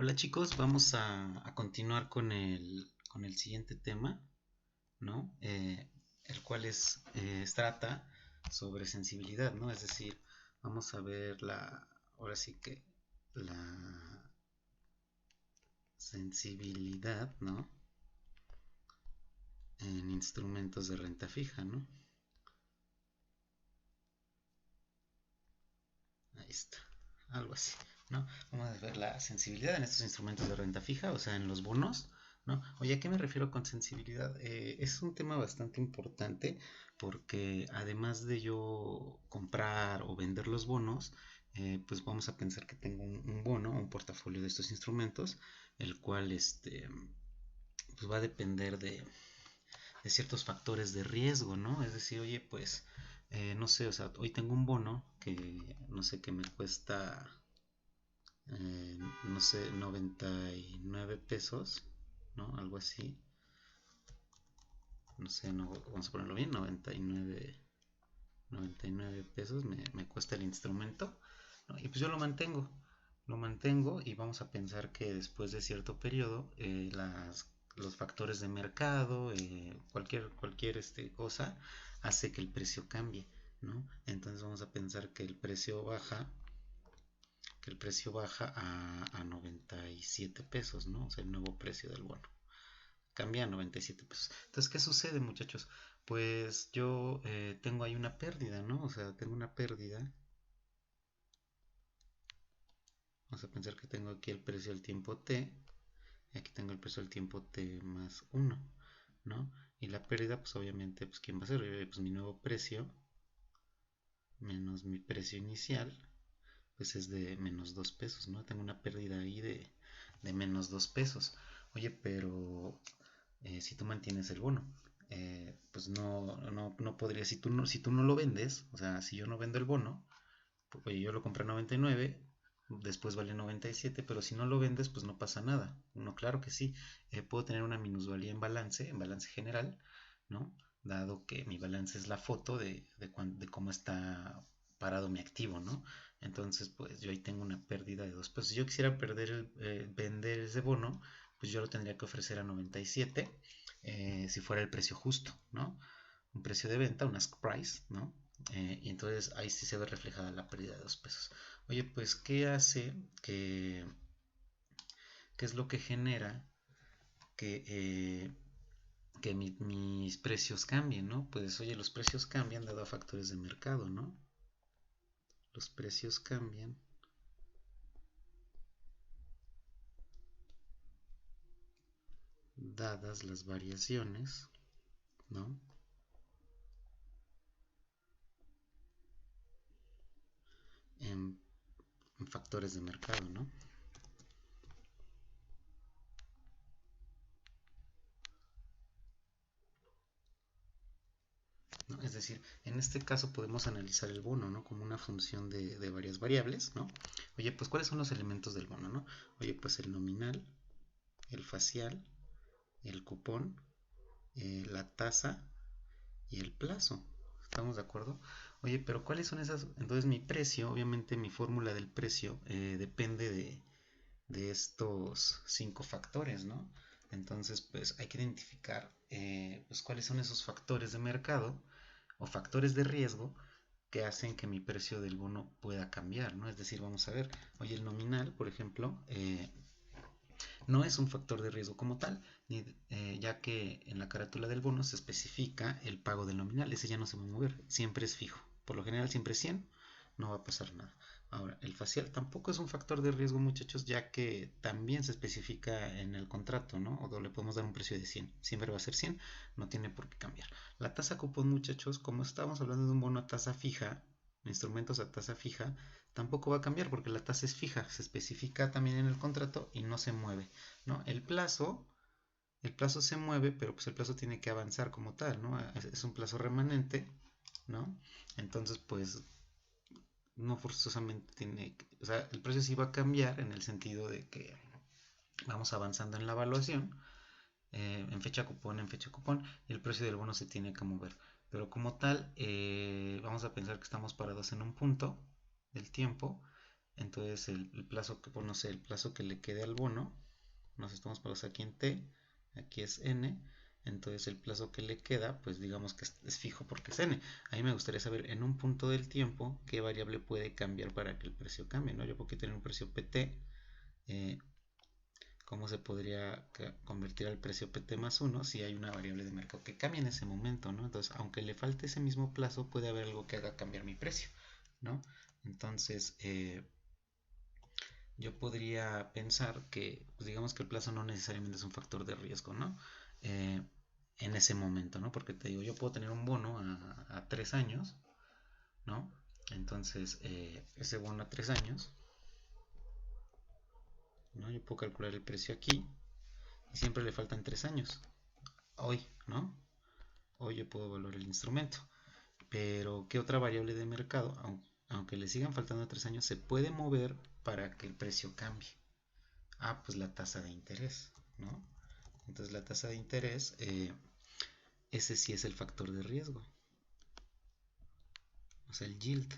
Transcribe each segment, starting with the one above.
Hola chicos, vamos a continuar con el siguiente tema, ¿no? El cual trata sobre sensibilidad, ¿no? Es decir, vamos a ver ahora sí que la sensibilidad, ¿no? En instrumentos de renta fija, ¿no? Ahí está, algo así, ¿no? Vamos a ver la sensibilidad en estos instrumentos de renta fija, o sea, en los bonos, ¿no? Oye, ¿a qué me refiero con sensibilidad? Es un tema bastante importante porque además de yo comprar o vender los bonos, pues vamos a pensar que tengo un bono, un portafolio de estos instrumentos, el cual pues va a depender de ciertos factores de riesgo, ¿no? Es decir, oye, pues, no sé, o sea, hoy tengo un bono que, no sé, que me cuesta, no sé, 99 pesos, ¿no? Algo así. No sé, no, vamos a ponerlo bien, 99 pesos me cuesta el instrumento, ¿no? Y pues yo lo mantengo y vamos a pensar que después de cierto periodo los factores de mercado, cualquier cosa, hace que el precio cambie, ¿no? Entonces vamos a pensar que el precio baja a 97 pesos, ¿no? O sea, el nuevo precio del bono cambia a 97 pesos. Entonces, ¿qué sucede, muchachos? Pues yo tengo ahí una pérdida, ¿no? O sea, tengo una pérdida. Vamos a pensar que tengo aquí el precio del tiempo t, y aquí tengo el precio del tiempo t más uno, ¿no? Y la pérdida, pues obviamente, pues ¿quién va a ser? Pues mi nuevo precio menos mi precio inicial, pues es de menos 2 pesos, ¿no? Tengo una pérdida ahí de menos 2 pesos. Oye, pero si tú mantienes el bono, pues no podría, si tú no lo vendes, o sea, si yo no vendo el bono, pues, oye, yo lo compré a 99, después vale 97, pero si no lo vendes, pues no pasa nada. No, claro que sí, puedo tener una minusvalía en balance general, ¿no? Dado que mi balance es la foto de cómo está parado mi activo, ¿no? Entonces, pues yo ahí tengo una pérdida de 2 pesos. Si yo quisiera vender ese bono, pues yo lo tendría que ofrecer a 97, si fuera el precio justo, ¿no? Un precio de venta, un ask price, ¿no? Y entonces ahí sí se ve reflejada la pérdida de 2 pesos. Oye, pues, ¿qué es lo que genera que, mis precios cambien, ¿no? Pues, oye, los precios cambian dado a factores de mercado, ¿no? Los precios cambian dadas las variaciones, ¿no? En, en factores de mercado, ¿no? ¿No? Es decir, en este caso podemos analizar el bono, ¿no? Como una función de varias variables, ¿no? Oye, pues ¿cuáles son los elementos del bono, ¿no? Oye, pues el nominal, el facial, el cupón, la tasa y el plazo. ¿Estamos de acuerdo? Oye, pero ¿cuáles son esas? Entonces mi precio, obviamente mi fórmula del precio depende de estos 5 factores, ¿no? Entonces, pues hay que identificar pues, cuáles son esos factores de mercado o factores de riesgo que hacen que mi precio del bono pueda cambiar, ¿no? Es decir, vamos a ver, oye, el nominal, por ejemplo, no es un factor de riesgo como tal, ya que en la carátula del bono se especifica el pago del nominal, ese ya no se va a mover, siempre es fijo, por lo general siempre es 100, no va a pasar nada. Ahora, el facial tampoco es un factor de riesgo, muchachos, ya que también se especifica en el contrato, ¿no? O le podemos dar un precio de 100, siempre va a ser 100, no tiene por qué cambiar. La tasa cupón, muchachos, como estábamos hablando de un bono a tasa fija, instrumentos a tasa fija, tampoco va a cambiar porque la tasa es fija, se especifica también en el contrato y no se mueve, ¿no? El plazo se mueve, pero pues el plazo tiene que avanzar como tal, ¿no? Es un plazo remanente, ¿no? Entonces, pues no forzosamente o sea, el precio sí va a cambiar en el sentido de que vamos avanzando en la evaluación, en fecha cupón, y el precio del bono se tiene que mover. Pero como tal, vamos a pensar que estamos parados en un punto del tiempo Entonces el plazo que, pues, no sé, el plazo que le quede al bono, nos estamos parados aquí en t, aquí es n, entonces el plazo que le queda, pues digamos que es fijo porque es n. A mí me gustaría saber en un punto del tiempo qué variable puede cambiar para que el precio cambie, ¿no? Yo puedo tener un precio pt, ¿cómo se podría convertir al precio pt más 1 si hay una variable de mercado que cambie en ese momento, ¿no? Entonces, aunque le falte ese mismo plazo, puede haber algo que haga cambiar mi precio, ¿no? Entonces, yo podría pensar que, pues digamos que el plazo no necesariamente es un factor de riesgo, ¿no? Eh, en ese momento, ¿no? Porque te digo, yo puedo tener un bono a 3 años, ¿no? Entonces, ese bono a 3 años, ¿no? Yo puedo calcular el precio aquí y siempre le faltan 3 años. Hoy, ¿no? Hoy yo puedo evaluar el instrumento. Pero, ¿qué otra variable de mercado, aunque le sigan faltando 3 años, se puede mover para que el precio cambie? Ah, pues la tasa de interés, ¿no? Entonces la tasa de interés, ese sí es el factor de riesgo, o sea, el yield.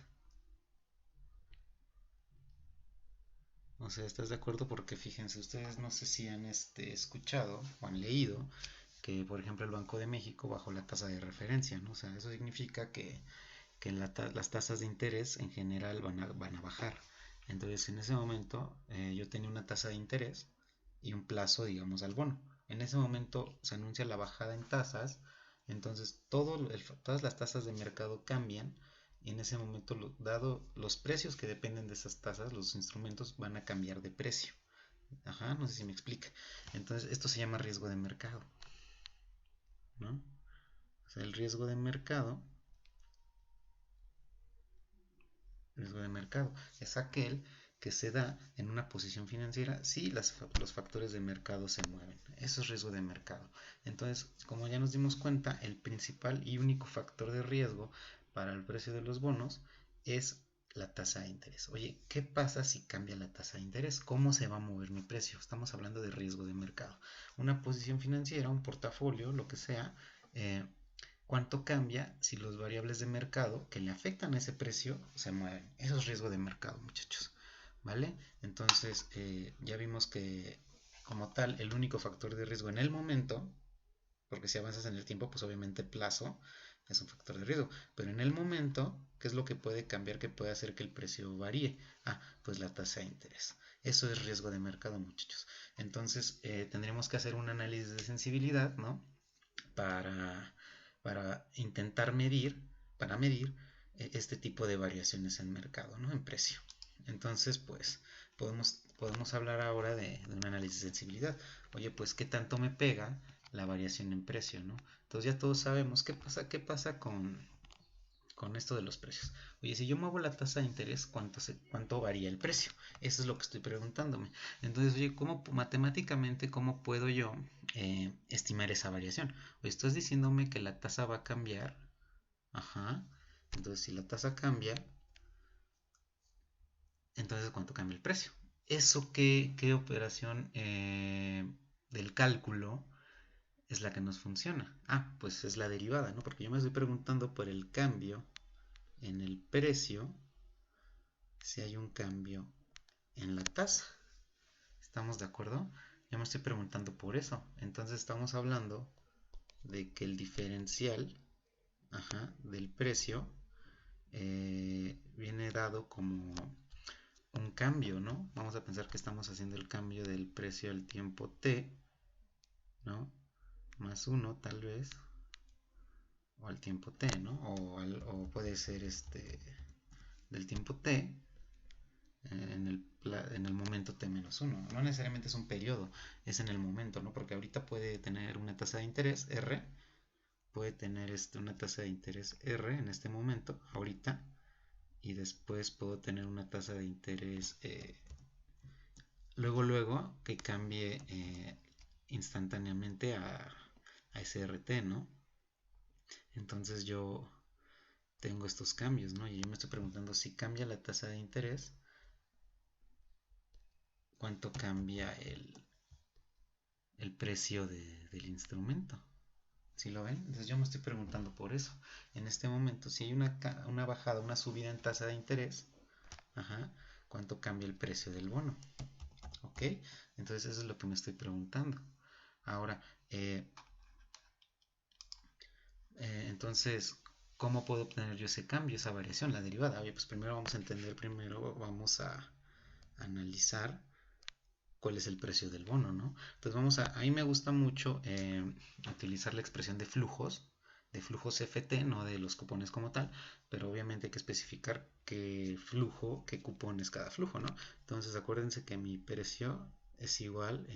O sea, ¿estás de acuerdo? Porque fíjense, ustedes no sé si han escuchado o han leído que, por ejemplo, el Banco de México bajó la tasa de referencia, ¿no? O sea, eso significa que las tasas de interés en general van a bajar. Entonces, en ese momento, yo tenía una tasa de interés y un plazo, digamos, al bono. En ese momento se anuncia la bajada en tasas, entonces todas las tasas de mercado cambian y en ese momento, dado los precios que dependen de esas tasas, los instrumentos van a cambiar de precio. Ajá, no sé si me explica. Entonces, esto se llama riesgo de mercado, ¿no? O sea, el riesgo de mercado es aquel que se da en una posición financiera si los factores de mercado se mueven. Eso es riesgo de mercado. Entonces, como ya nos dimos cuenta, el principal y único factor de riesgo para el precio de los bonos es la tasa de interés. Oye, ¿qué pasa si cambia la tasa de interés? ¿Cómo se va a mover mi precio? Estamos hablando de riesgo de mercado. Una posición financiera, un portafolio, lo que sea, cuánto cambia si los variables de mercado que le afectan a ese precio se mueven. Eso es riesgo de mercado, muchachos. ¿Vale? Entonces, ya vimos que como tal, el único factor de riesgo en el momento, porque si avanzas en el tiempo, pues obviamente plazo es un factor de riesgo. Pero en el momento, ¿qué es lo que puede cambiar, que puede hacer que el precio varíe? Ah, pues la tasa de interés. Eso es riesgo de mercado, muchachos. Entonces, tendremos que hacer un análisis de sensibilidad, ¿no? Para, para intentar medir, para medir este tipo de variaciones en mercado, ¿no? En precio. Entonces, pues, podemos hablar ahora de un análisis de sensibilidad. Oye, pues, ¿qué tanto me pega la variación en precio, ¿no? Entonces ya todos sabemos qué pasa con esto de los precios. Oye, si yo muevo la tasa de interés, ¿cuánto varía el precio? Eso es lo que estoy preguntándome. Entonces, oye, matemáticamente, cómo puedo yo estimar esa variación? Oye, estás diciéndome que la tasa va a cambiar. Ajá. Entonces, si la tasa cambia, entonces, ¿cuánto cambia el precio? ¿Eso qué operación del cálculo es la que nos funciona? Ah, pues es la derivada, ¿no? Porque yo me estoy preguntando por el cambio en el precio si hay un cambio en la tasa. ¿Estamos de acuerdo? Yo me estoy preguntando por eso. Entonces estamos hablando de que el diferencial, ajá, del precio viene dado como un cambio, ¿no? Vamos a pensar que estamos haciendo el cambio del precio al tiempo t, ¿no? Más 1 tal vez, o al tiempo t, ¿no? O puede ser del tiempo t en el momento t-1. No necesariamente es un periodo, es en el momento, ¿no? Porque ahorita puede tener una tasa de interés R, puede tener una tasa de interés R en este momento, ahorita, y después puedo tener una tasa de interés luego que cambie instantáneamente a SRT, ¿no? Entonces yo tengo estos cambios, ¿no? Y yo me estoy preguntando si cambia la tasa de interés, ¿cuánto cambia el precio del instrumento? ¿Sí lo ven? Entonces yo me estoy preguntando por eso. En este momento, si hay una bajada, una subida en tasa de interés, ajá, cuánto cambia el precio del bono. ¿Ok? Entonces eso es lo que me estoy preguntando. Ahora, entonces, ¿cómo puedo obtener yo ese cambio, esa variación, la derivada? Oye, pues primero vamos a entender, primero vamos a analizar cuál es el precio del bono, ¿no? Entonces a mí me gusta mucho utilizar la expresión de flujos FT, no de los cupones como tal, pero obviamente hay que especificar qué flujo, qué cupón es cada flujo, ¿no? Entonces acuérdense que mi precio es igual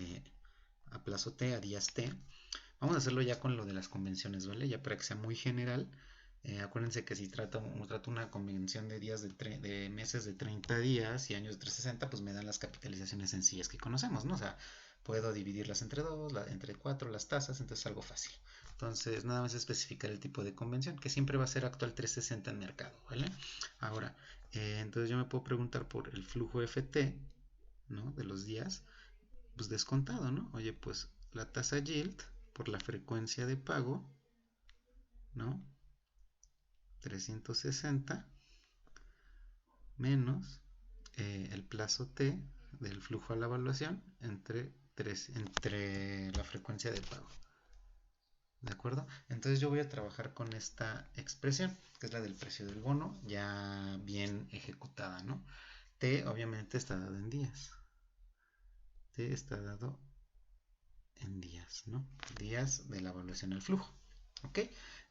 a plazo T, a días T. Vamos a hacerlo ya con lo de las convenciones, ¿vale? Ya para que sea muy general. Acuérdense que si trato una convención de días de meses de 30 días y años de 360, pues me dan las capitalizaciones sencillas que conocemos, ¿no? O sea, puedo dividirlas entre 2, entre 4, las tasas, entonces es algo fácil. Entonces, nada más especificar el tipo de convención, que siempre va a ser actual 360 en mercado, ¿vale? Ahora, entonces yo me puedo preguntar por el flujo FT, ¿no? De los días, pues descontado, ¿no? Oye, pues la tasa yield por la frecuencia de pago, ¿no? 360 menos el plazo T del flujo a la evaluación entre la frecuencia de pago. ¿De acuerdo? Entonces yo voy a trabajar con esta expresión, que es la del precio del bono, ya bien ejecutada, ¿no? T obviamente está dado en días. T está dado en días, ¿no? Días de la evaluación al flujo. ¿Ok?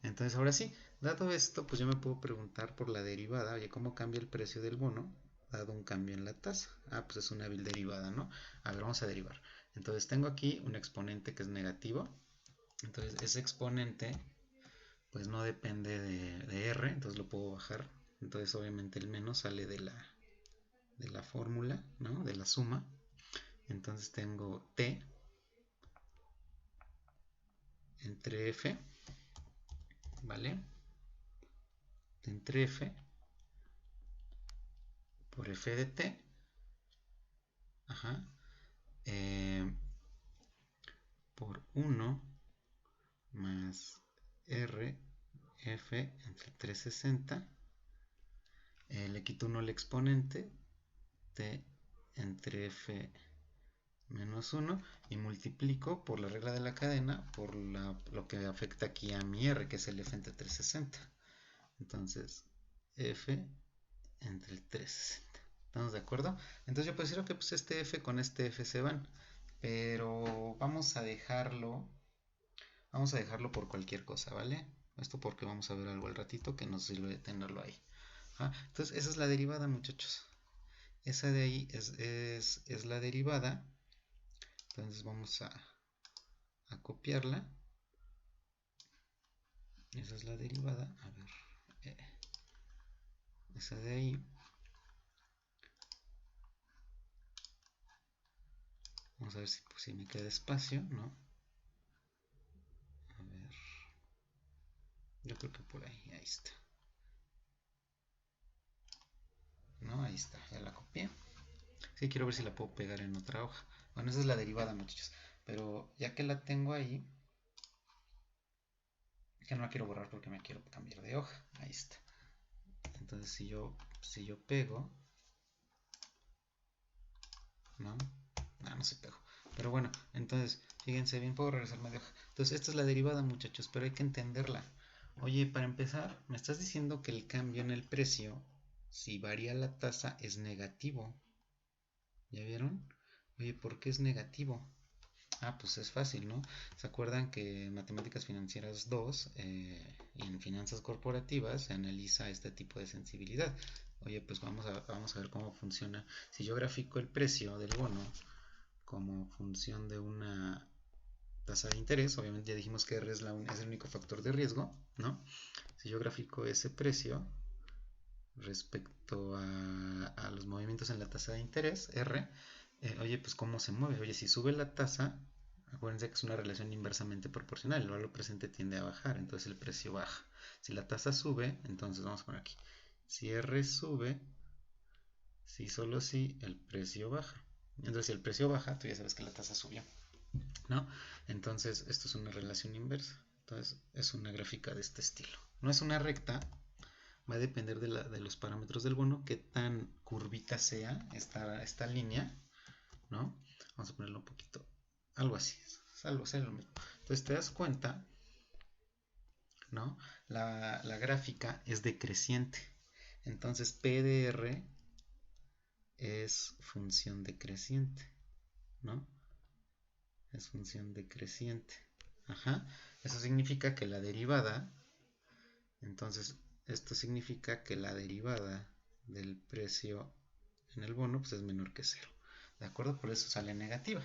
Entonces ahora sí, dado esto, pues yo me puedo preguntar por la derivada. Oye, ¿cómo cambia el precio del bono dado un cambio en la tasa? Ah, pues es una vil derivada, ¿no? A ver, vamos a derivar. Entonces tengo aquí un exponente que es negativo. Entonces ese exponente pues no depende de R, entonces lo puedo bajar. Entonces obviamente el menos sale de la fórmula, ¿no? De la suma. Entonces tengo T entre F, ¿vale? T entre F por F de T, ajá, por 1 más R F entre 360, le quito 1 al exponente, T entre F menos 1 y multiplico por la regla de la cadena por lo que afecta aquí a mi R, que es el F entre 360. Entonces, F entre el 360. ¿Estamos de acuerdo? Entonces yo puedo decir, ok, pues este F con este F se van, pero vamos a dejarlo por cualquier cosa, ¿vale? Esto porque vamos a ver algo al ratito que nos sirve de tenerlo ahí. Entonces esa es la derivada, muchachos. Esa de ahí es la derivada. Entonces vamos a copiarla. Esa es la derivada. A ver. Esa de ahí. Vamos a ver si me queda espacio, ¿no? A ver. Yo creo que por ahí está. ¿No? Ahí está, ya la copié. Sí, quiero ver si la puedo pegar en otra hoja. Bueno, esa es la derivada, muchachos. Pero ya que la tengo ahí, que no la quiero borrar porque me quiero cambiar de hoja. Ahí está. Entonces si yo pego, ¿no? No se pegó. Pero bueno, entonces, fíjense bien, puedo regresarme de hoja. Entonces, esta es la derivada, muchachos, pero hay que entenderla. Oye, para empezar, me estás diciendo que el cambio en el precio, si varía la tasa, es negativo. ¿Ya vieron? Oye, ¿por qué es negativo? Pues es fácil, ¿no? ¿Se acuerdan que en Matemáticas Financieras 2 y en Finanzas Corporativas se analiza este tipo de sensibilidad? Oye, pues vamos a ver cómo funciona. Si yo grafico el precio del bono como función de una tasa de interés, obviamente ya dijimos que R es el único factor de riesgo, ¿no? Si yo grafico ese precio respecto a los movimientos en la tasa de interés, R, oye, pues cómo se mueve. Oye, si sube la tasa, acuérdense que es una relación inversamente proporcional, el valor presente tiende a bajar, entonces el precio baja. Si la tasa sube, entonces vamos a poner aquí, si R sube, si solo si el precio baja. Entonces si el precio baja, tú ya sabes que la tasa subió, ¿no? Entonces esto es una relación inversa. Entonces es una gráfica de este estilo. No es una recta, va a depender de los parámetros del bono, qué tan curvita sea esta línea, ¿no? Vamos a ponerlo un poquito, algo así, algo así lo mismo. Entonces te das cuenta, ¿no? La gráfica es decreciente. Entonces P de R es función decreciente, ¿no? Es función decreciente. Ajá. Eso significa que la derivada, entonces esto significa que la derivada del precio en el bono pues es menor que cero. ¿De acuerdo? Por eso sale negativa.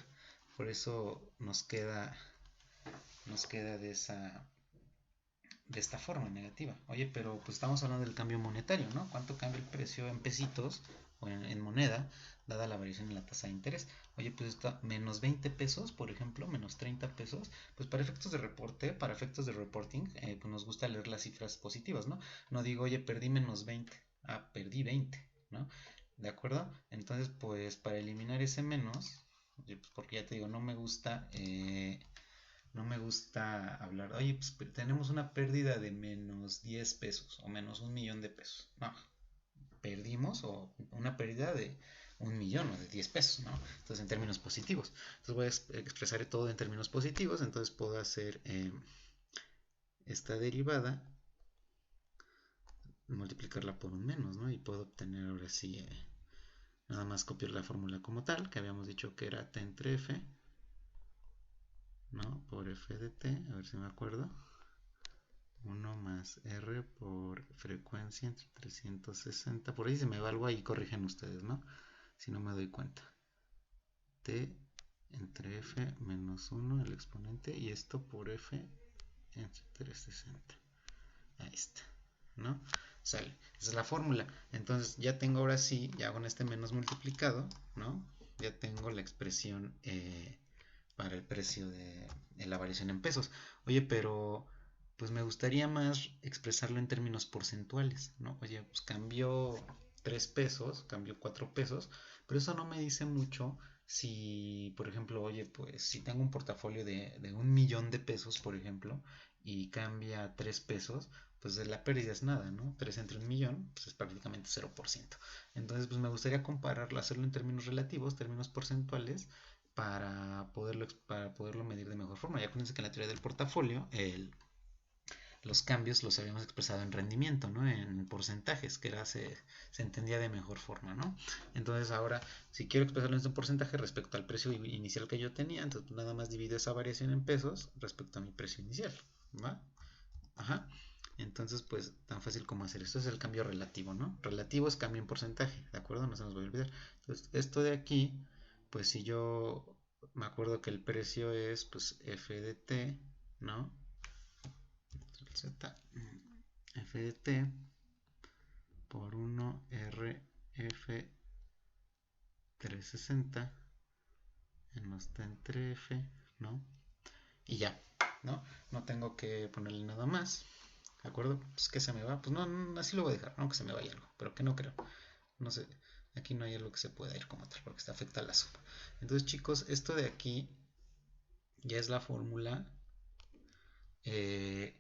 Por eso nos queda de esta forma negativa. Oye, pero pues estamos hablando del cambio monetario, ¿no? ¿Cuánto cambia el precio en pesitos o en moneda, dada la variación en la tasa de interés? Oye, pues está menos 20 pesos, por ejemplo, menos 30 pesos. Pues para efectos de reporte, para efectos de reporting, pues nos gusta leer las cifras positivas, ¿no? No digo, oye, perdí menos 20. Ah, perdí 20, ¿no? ¿De acuerdo? Entonces, pues para eliminar ese menos, pues porque ya te digo, no me gusta hablar, oye, pues tenemos una pérdida de menos 10 pesos o menos 1 millón de pesos. No, perdimos o una pérdida de 1 millón o de 10 pesos, ¿no? Entonces en términos positivos. Entonces voy a expresar todo en términos positivos, entonces puedo hacer esta derivada, multiplicarla por un menos, ¿no? Y puedo obtener ahora sí, nada más copiar la fórmula como tal, que habíamos dicho que era T entre F, ¿no? Por F de T, a ver si me acuerdo. 1 más R por frecuencia entre 360. Por ahí se me va algo ahí, corrigen ustedes, ¿no? Si no me doy cuenta. T entre F menos 1, el exponente, y esto por F entre 360. Ahí está, ¿no? Sale. Esa es la fórmula. Entonces ya tengo ahora sí, ya con este menos multiplicado, ¿no? Ya tengo la expresión para el precio de la variación en pesos. Oye, pero pues me gustaría más expresarlo en términos porcentuales, ¿no? Oye, pues cambió 3 pesos, cambió 4 pesos, pero eso no me dice mucho si, por ejemplo, oye, pues si tengo un portafolio de 1 millón de pesos, por ejemplo, y cambia 3 pesos, pues la pérdida es nada, ¿no? 3 entre 1 millón, pues es prácticamente 0%. Entonces, pues me gustaría compararlo, hacerlo en términos relativos, términos porcentuales, para poderlo medir de mejor forma. Ya acuérdense que en la teoría del portafolio, los cambios los habíamos expresado en rendimiento, ¿no? En porcentajes, que se entendía de mejor forma, ¿no? Entonces ahora, si quiero expresarlo en un porcentaje respecto al precio inicial que yo tenía, entonces nada más divido esa variación en pesos respecto a mi precio inicial, ¿va? Ajá. Entonces, pues, tan fácil como hacer esto es el cambio relativo, ¿no? Relativo es cambio en porcentaje, ¿de acuerdo? No se nos va a olvidar. Entonces, esto de aquí, pues si yo me acuerdo que el precio es, pues, F de T, ¿no? Z, F de T por 1 RF 360 menos T entre F, ¿no? Y ya, ¿no? No tengo que ponerle nada más. ¿De acuerdo? Pues que se me va. Pues no, así lo voy a dejar, no que se me vaya algo, pero que no creo. No sé, aquí no hay algo que se pueda ir como tal, porque está afecta a la suma. Entonces, chicos, esto de aquí ya es la fórmula que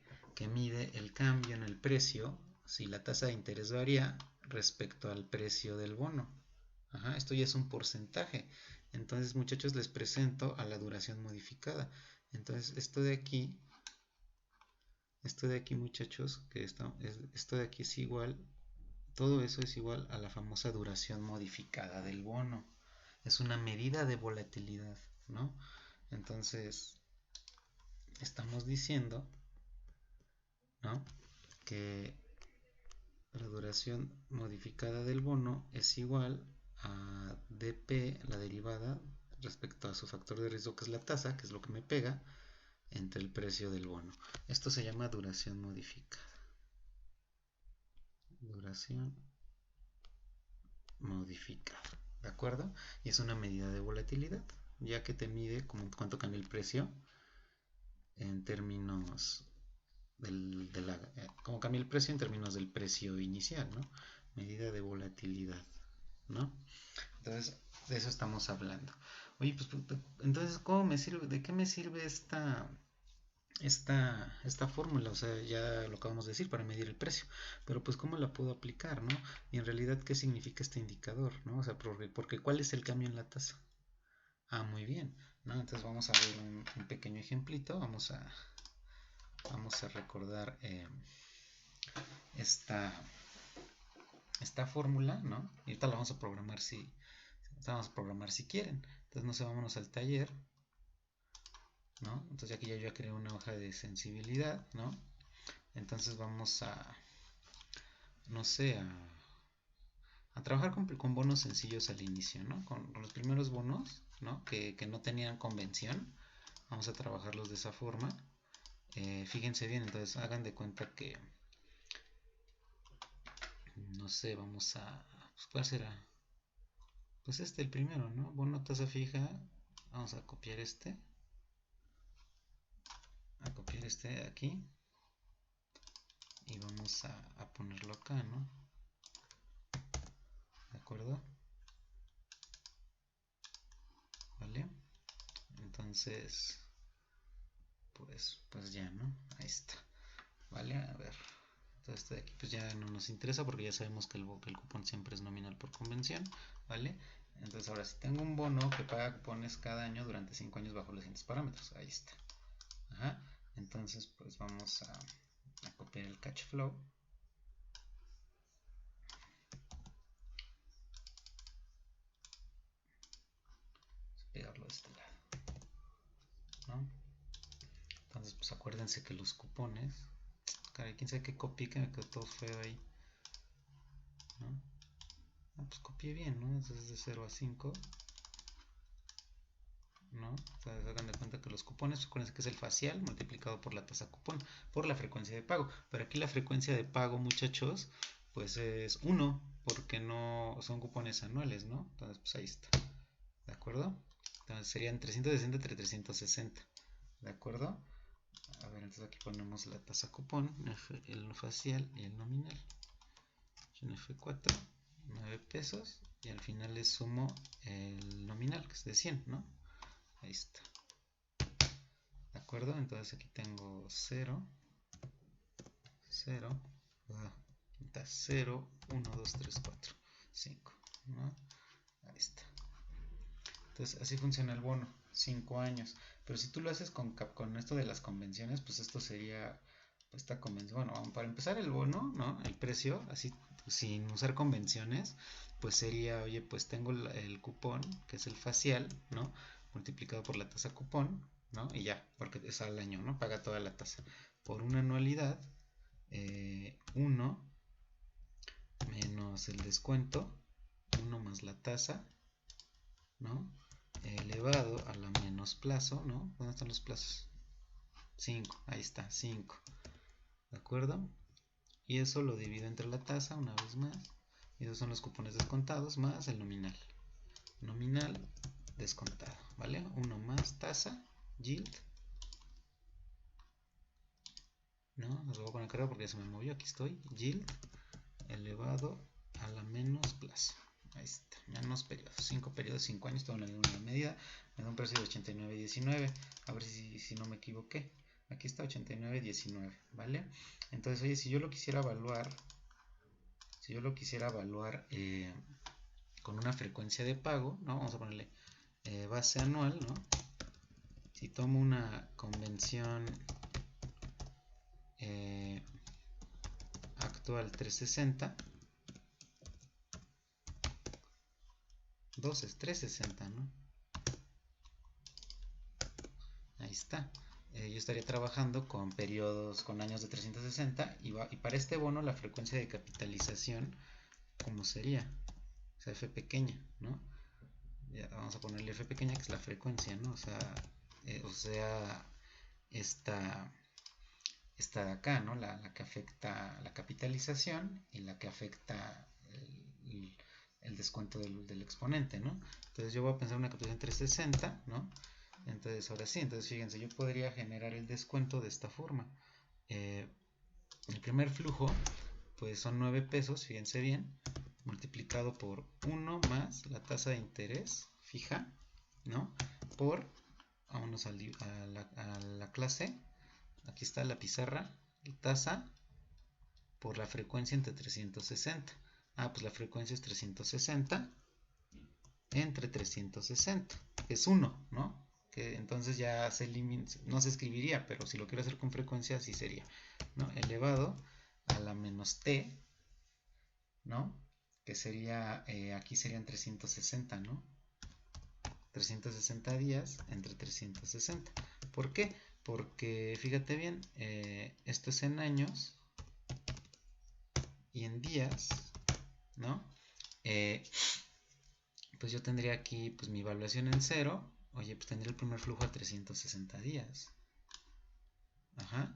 mide el cambio en el precio si la tasa de interés varía respecto al precio del bono. Ajá, esto ya es un porcentaje. Entonces, muchachos, les presento a la duración modificada. Entonces, esto de aquí, muchachos, que esto de aquí es igual, todo eso es igual a la famosa duración modificada del bono. Es una medida de volatilidad, ¿no? Entonces, estamos diciendo, ¿no?, que la duración modificada del bono es igual a dp, la derivada, respecto a su factor de riesgo, que es la tasa, que es lo que me pega, entre el precio del bono. Esto se llama duración modificada. Duración modificada, ¿de acuerdo? Y es una medida de volatilidad, ya que te mide cuánto cambia el precio en términos cómo cambia el precio en términos del precio inicial, ¿no? Medida de volatilidad, ¿no? Entonces, de eso estamos hablando. Oye, pues entonces, ¿cómo me sirve? ¿De qué me sirve esta fórmula, o sea, ya lo acabamos de decir, para medir el precio, pero pues cómo la puedo aplicar, ¿no? Y en realidad, ¿qué significa este indicador, ¿no? O sea, porque ¿cuál es el cambio en la tasa? Ah, muy bien, ¿no? Entonces vamos a ver un pequeño ejemplito, vamos a recordar esta, esta fórmula, ¿no? Y ahorita la vamos a programar si quieren. Entonces, no sé, vámonos al taller, ¿no? Entonces aquí ya creé una hoja de sensibilidad, ¿no? Entonces vamos no sé, a trabajar con bonos sencillos al inicio, ¿no? Con los primeros bonos, ¿no? Que no tenían convención, vamos a trabajarlos de esa forma. Fíjense bien, entonces hagan de cuenta que, no sé, pues, ¿cuál será? Pues el primero, ¿no? Bono tasa fija, vamos a copiar de aquí y vamos a ponerlo acá, ¿no? ¿De acuerdo? ¿Vale? Entonces, pues ya, ¿no? Ahí está. ¿Vale? A ver. Entonces este de aquí pues ya no nos interesa porque ya sabemos que el cupón siempre es nominal por convención. ¿Vale? Entonces ahora si tengo un bono que paga cupones cada año durante 5 años bajo los siguientes parámetros. Ahí está. Ajá. Entonces pues vamos a copiar el cash flow. Pegarlo de este lado, ¿no? Entonces pues acuérdense que los cupones, caray, quién sabe qué copié, que me quedó todo feo ahí, ¿no? Pues copié bien, ¿no? Entonces de 0 a 5, ¿no? O sea, hagan de cuenta que los cupones, acuérdense que es el facial multiplicado por la tasa cupón, por la frecuencia de pago. Pero aquí la frecuencia de pago, muchachos, pues es 1, porque no son cupones anuales, ¿no? Entonces pues ahí está, ¿de acuerdo? Entonces serían 360 entre 360, ¿de acuerdo? A ver, entonces aquí ponemos la tasa cupón, el facial y el nominal. En F4, 9 pesos, y al final le sumo el nominal, que es de 100, ¿no? Ahí está. ¿De acuerdo? Entonces aquí tengo 0, 0, 0, 1, 2, 3, 4, 5, ¿no? Ahí está. Entonces así funciona el bono, 5 años. Pero si tú lo haces con esto de las convenciones, pues esto sería esta convención. Bueno, para empezar el bono, ¿no? El precio, así sin usar convenciones, pues sería, oye, pues tengo el cupón, que es el facial, ¿no? Multiplicado por la tasa cupón, ¿no? Y ya, porque es al año, ¿no? Paga toda la tasa. Por una anualidad, 1 menos el descuento, 1 más la tasa, ¿no? Elevado a la menos plazo, ¿no? ¿Dónde están los plazos? 5, ahí está, 5, ¿de acuerdo? Y eso lo divido entre la tasa una vez más, y esos son los cupones descontados más el nominal. Nominal descontado, ¿vale? 1 más tasa, yield, ¿no? Nos lo voy a poner acá porque ya se me movió, aquí estoy, yield elevado a la menos plazo. Ahí está, menos periodos, 5 periodos, 5 años, tengo una medida, me da un precio de 89.19, a ver si no me equivoqué, aquí está 89.19, ¿vale? Entonces, oye, si yo lo quisiera evaluar con una frecuencia de pago, ¿no? Vamos a ponerle base anual, ¿no? Si tomo una convención actual 360, 2 es 360, ¿no? Ahí está. Yo estaría trabajando con periodos, con años de 360 y para este bono la frecuencia de capitalización, ¿cómo sería? O sea, F pequeña, ¿no? Ya, vamos a ponerle F pequeña, que es la frecuencia, ¿no? O sea esta de acá, ¿no? La que afecta la capitalización y la que afecta el descuento del exponente, ¿no? Entonces yo voy a pensar una capitalización 360, ¿no? Entonces ahora sí, entonces fíjense, yo podría generar el descuento de esta forma. El primer flujo, pues son 9 pesos, fíjense bien, multiplicado por 1 más la tasa de interés fija, ¿no? Vámonos a la clase, aquí está la pizarra, tasa por la frecuencia entre 360. Pues la frecuencia es 360 entre 360, que es 1, ¿no? Que entonces ya se elimina, no se escribiría, pero si lo quiero hacer con frecuencia, así sería, ¿no? Elevado a la menos t, ¿no? Que sería, aquí serían 360, ¿no? 360 días entre 360. ¿Por qué? Porque, fíjate bien, esto es en años y en días, ¿no? Pues yo tendría aquí pues mi evaluación en 0. Oye, pues tendría el primer flujo a 360 días. Ajá.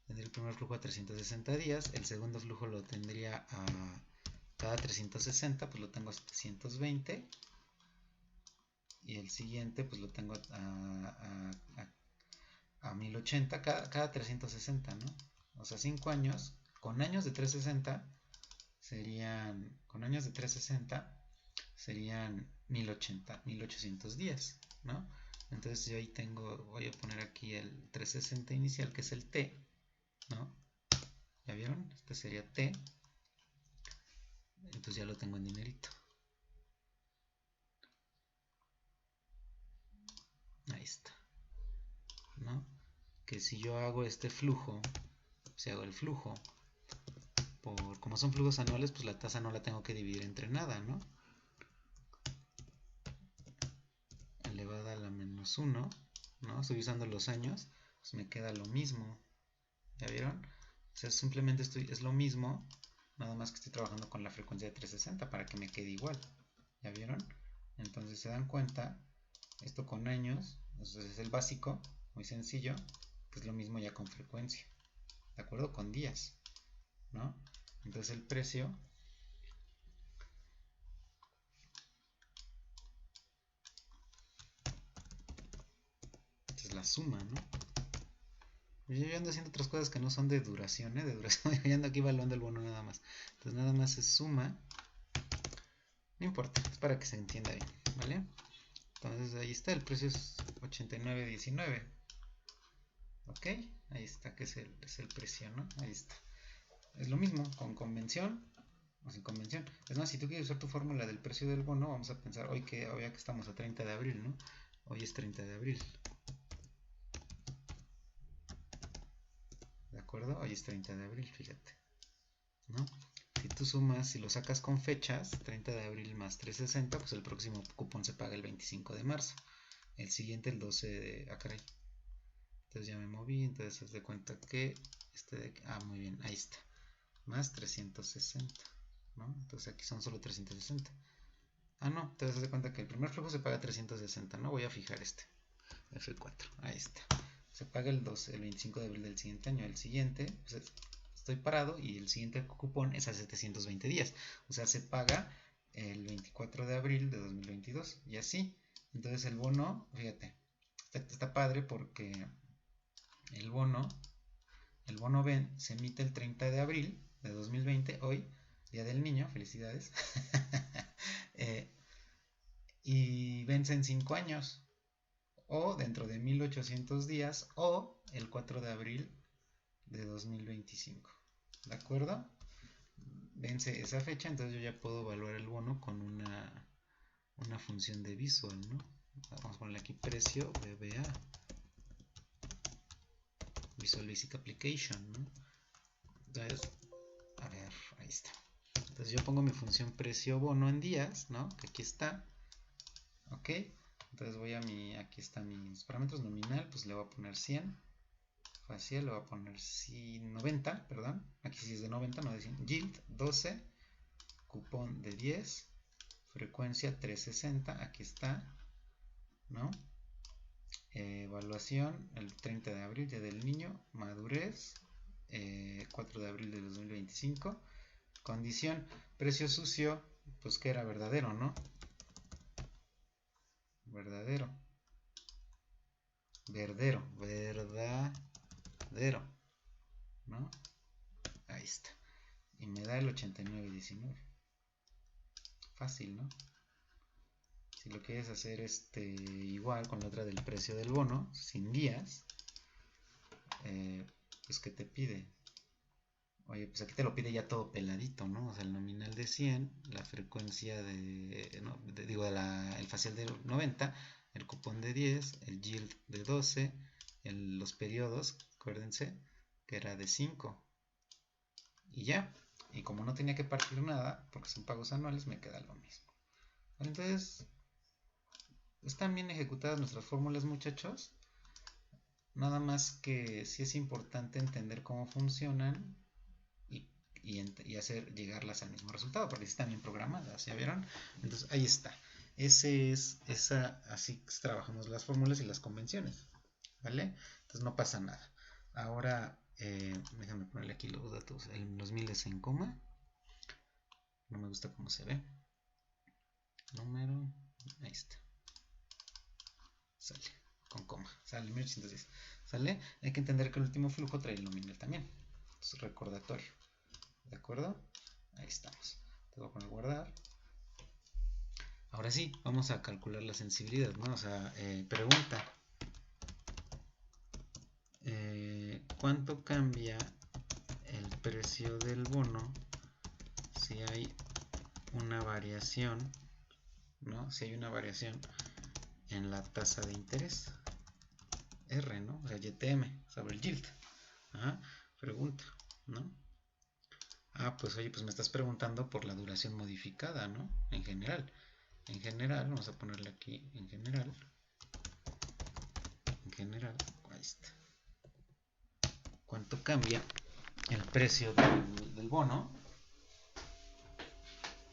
Tendría el primer flujo a 360 días. El segundo flujo lo tendría a cada 360, pues lo tengo a 720. Y el siguiente pues lo tengo a 1080 cada 360, ¿no? O sea, 5 años. Con años de 360 serían... Con años de 360 serían 1080, 1800 días, ¿no? Entonces yo ahí tengo, voy a poner aquí el 360 inicial, que es el T, ¿no? ¿Ya vieron? Este sería T. Entonces ya lo tengo en dinerito. Ahí está, ¿no? Que si yo hago este flujo, si hago el flujo, como son flujos anuales, pues la tasa no la tengo que dividir entre nada, ¿no? Elevada a la menos 1, ¿no? Estoy usando los años, pues me queda lo mismo. ¿Ya vieron? O sea, simplemente es lo mismo, nada más que estoy trabajando con la frecuencia de 360 para que me quede igual. ¿Ya vieron? Entonces se dan cuenta, esto con años, entonces es el básico, muy sencillo, que es lo mismo ya con frecuencia. ¿De acuerdo? Con días, ¿no? Entonces el precio es la suma, ¿no? Yo ando haciendo otras cosas que no son de duración, ¿eh? De duración, yo ando aquí evaluando el bono nada más. Entonces nada más es suma. No importa, es para que se entienda bien, ¿vale? Entonces ahí está, el precio es 89.19. Ok, ahí está, que es el precio, ¿no? Ahí está. Es lo mismo, con convención o sin convención. Es más, si tú quieres usar tu fórmula del precio del bono, vamos a pensar hoy que estamos a 30 de abril, ¿no? Hoy es 30 de abril. ¿De acuerdo? Hoy es 30 de abril, fíjate, ¿no? Si tú sumas, si lo sacas con fechas, 30 de abril más 360, pues el próximo cupón se paga el 25 de marzo. El siguiente el 12 de... Ah, caray. Entonces ya me moví, entonces haz de cuenta que muy bien, ahí está. Más 360, ¿no? Entonces aquí son solo 360. No, entonces haz de cuenta que el primer flujo se paga 360, ¿no? Voy a fijar este. F4, ahí está. Se paga el 25 de abril del siguiente año. El siguiente, pues estoy parado y el siguiente cupón es a 720 días. O sea, se paga el 24 de abril de 2022 y así. Entonces el bono, fíjate, está padre porque el bono BEN se emite el 30 de abril de 2020, hoy, Día del Niño, felicidades. Y vence en 5 años, o dentro de 1800 días, o el 4 de abril de 2025. ¿De acuerdo? Vence esa fecha, entonces yo ya puedo evaluar el bono con una función de visual, ¿no? Vamos a ponerle aquí precio BBA. Visual Basic Application, ¿no? Entonces, a ver, ahí está. Entonces yo pongo mi función precio bono en días, ¿no? Que aquí está. Ok. Entonces voy aquí están mis parámetros. Nominal, pues le voy a poner 100. Facial le voy a poner 90, perdón. Aquí sí es de 90, no de 100. Yield 12. Cupón de 10. Frecuencia 360, aquí está, ¿no? Evaluación el 30 de abril, Día del Niño. Madurez 4 de abril de 2025. Condición, precio sucio, pues que era verdadero, ¿no? Verdadero. Verdadero, ¿no? Ahí está. Y me da el 89.19. Fácil, ¿no? Si lo quieres hacer igual con la otra del precio del bono, sin días, pues ¿qué te pide? Oye, pues aquí te lo pide ya todo peladito, ¿no? O sea, el nominal de 100, la frecuencia de, no, el facial de 90, el cupón de 10, el yield de 12, los periodos, acuérdense, que era de 5. Y ya. Y como no tenía que partir nada, porque son pagos anuales, me queda lo mismo. Entonces, están bien ejecutadas nuestras fórmulas, muchachos. Nada más que sí es importante entender cómo funcionan y hacer llegarlas al mismo resultado, porque están bien programadas, ¿ya vieron? Entonces ahí está. Así trabajamos las fórmulas y las convenciones, ¿vale? Entonces no pasa nada. Ahora, déjame ponerle aquí los datos, los miles en coma. No me gusta cómo se ve. Número, ahí está. Sale, con coma. Sale 1810. ¿Sale? Hay que entender que el último flujo trae el nominal también. Entonces, recordatorio. ¿De acuerdo? Ahí estamos. Te voy a poner guardar. Ahora sí, vamos a calcular la sensibilidad, ¿no? O sea, pregunta. ¿Cuánto cambia el precio del bono si hay una variación, ¿no? Si hay una variación en la tasa de interés. R, ¿no? O sea, YTM sobre el yield. Ajá, pregunta, ¿no? Pues oye, pues me estás preguntando por la duración modificada, ¿no? En general. En general, vamos a ponerle aquí en general. En general, ahí está. ¿Cuánto cambia el precio del bono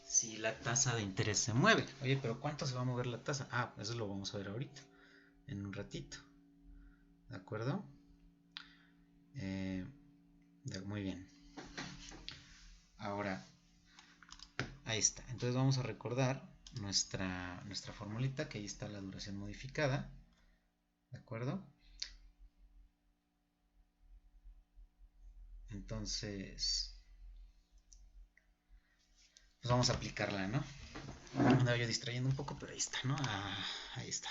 si la tasa de interés se mueve? Oye, pero ¿cuánto se va a mover la tasa? Eso lo vamos a ver ahorita, en un ratito. ¿De acuerdo? Muy bien. Ahora, ahí está. Entonces vamos a recordar nuestra formulita, que ahí está la duración modificada. ¿De acuerdo? Entonces, pues vamos a aplicarla, ¿no? Me andaba yo distrayendo un poco, pero ahí está, ¿no? Ahí está.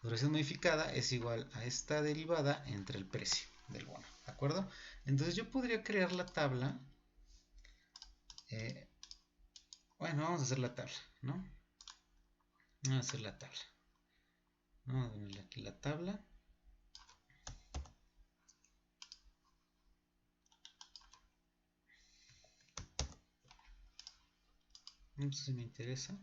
Duración modificada es igual a esta derivada entre el precio del bono, ¿de acuerdo? Entonces yo podría crear la tabla. Bueno, vamos a hacer la tabla, ¿no? Vamos a hacer la tabla. Vamos a ponerle aquí la tabla. No sé si me interesa.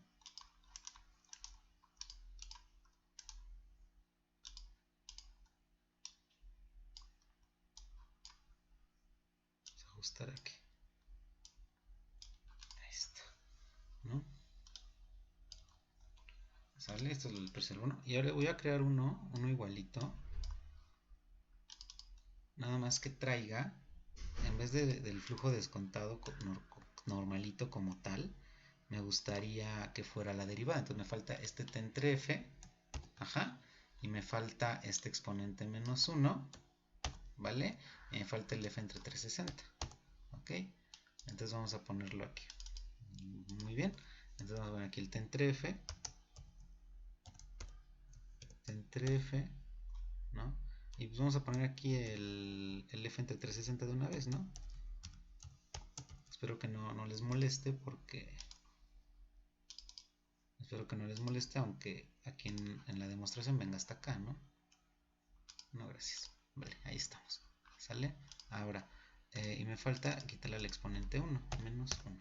Vamos a ajustar aquí. Ahí está, ¿no? ¿Sale? Esto es el precio del bono. Y ahora voy a crear uno igualito. Nada más que traiga, en vez del flujo descontado normalito como tal, me gustaría que fuera la derivada. Entonces me falta este t entre f, ajá, y me falta este exponente menos 1, ¿vale? Y me falta el f entre 360, ¿ok? Entonces vamos a ponerlo aquí. Muy bien. Entonces vamos a poner aquí el t entre f, ¿no? Y pues vamos a poner aquí el f entre 360 de una vez, ¿no? Espero que no les moleste porque... Espero que no les moleste, aunque aquí en la demostración venga hasta acá, ¿no? No, gracias. Vale, ahí estamos. ¿Sale? Ahora, y me falta quitarle al exponente 1, menos 1.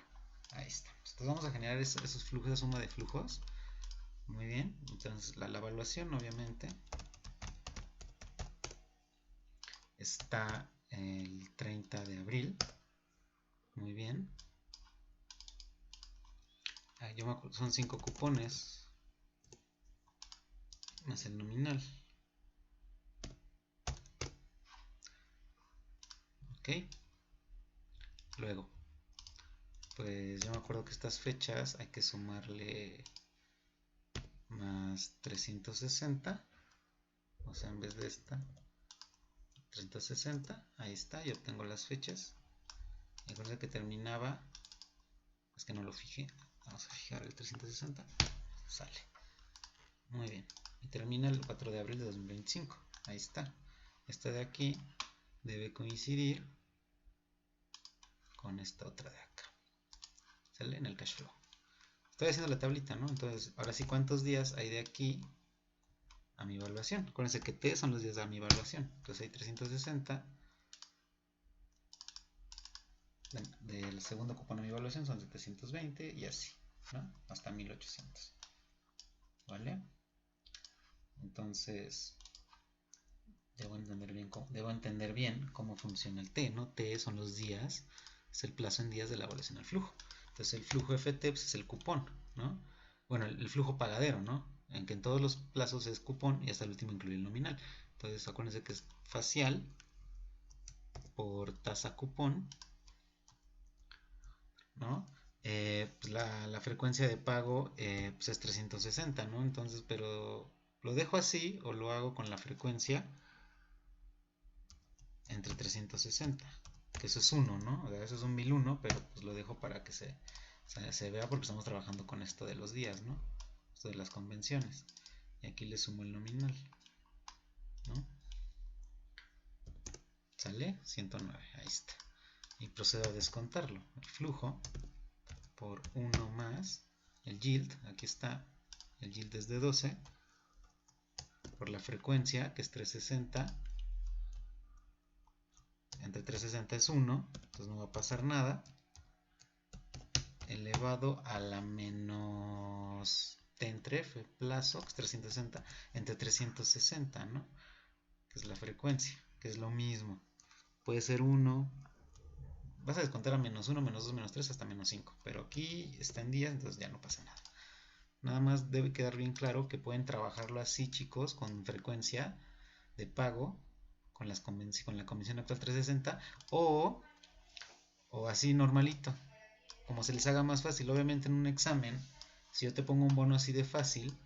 Ahí estamos. Entonces vamos a generar esos flujos, esa suma de flujos. Muy bien. Entonces la evaluación, obviamente, está el 30 de abril. Muy bien. Yo me acuerdo, son 5 cupones más el nominal. Ok. Luego, pues yo me acuerdo que estas fechas hay que sumarle más 360. O sea, en vez de esta, 360. Ahí está, y obtengo las fechas. Y acuérdense que terminaba, es que no lo fijé. Vamos a fijar el 360. Sale. Muy bien. Y termina el 4 de abril de 2025. Ahí está. Esta de aquí debe coincidir con esta otra de acá. ¿Sale? En el cash flow. Estoy haciendo la tablita, ¿no? Entonces, ahora sí, ¿cuántos días hay de aquí a mi evaluación? Acuérdense que T son los días de mi evaluación. Entonces hay 360. Del segundo cupón a mi evaluación son 720 y así, ¿no? Hasta 1800. ¿Vale? Entonces, debo entender bien cómo funciona el T, ¿no? T son los días, es el plazo en días de la evaluación al flujo. Entonces el flujo FT pues, es el cupón, ¿no? Bueno, el flujo pagadero, ¿no? En que en todos los plazos es cupón y hasta el último incluye el nominal. Entonces acuérdense que es facial por tasa cupón, ¿no? Pues la frecuencia de pago pues es 360, ¿no? Entonces, pero lo dejo así o lo hago con la frecuencia entre 360, que eso es 1, ¿no? O sea, eso es un 1001, pero pues lo dejo para que se vea porque estamos trabajando con esto de los días, ¿no? Esto de las convenciones. Y aquí le sumo el nominal, ¿no? ¿Sale? 109, ahí está. Y procedo a descontarlo. El flujo por 1 más el yield, aquí está, el yield es de 12, por la frecuencia, que es 360, entre 360 es 1, entonces no va a pasar nada, elevado a la menos t entre f, plazo, que es 360, entre 360, ¿no? Que es la frecuencia, que es lo mismo. Puede ser 1, vas a descontar a menos 1, menos 2, menos 3, hasta menos 5, pero aquí está en días, entonces ya no pasa nada. Nada más debe quedar bien claro que pueden trabajarlo así, chicos, con frecuencia de pago, con la convención actual 360, o así normalito, como se les haga más fácil. Obviamente en un examen, si yo te pongo un bono así de fácil,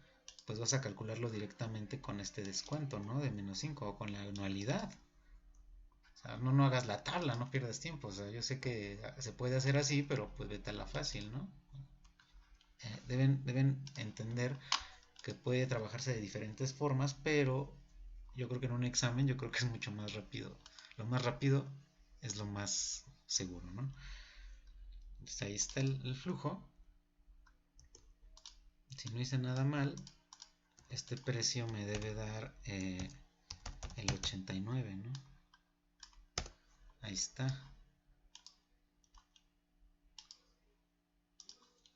pues vas a calcularlo directamente con este descuento, ¿no? De menos 5 o con la anualidad. O sea, no hagas la tabla, no pierdas tiempo. O sea, yo sé que se puede hacer así, pero pues vete a la fácil, ¿no? Deben entender que puede trabajarse de diferentes formas, pero yo creo que en un examen yo creo que es mucho más rápido. Lo más rápido es lo más seguro, ¿no? Entonces ahí está el flujo. Si no hice nada mal, este precio me debe dar el 89, ¿no? Ahí está.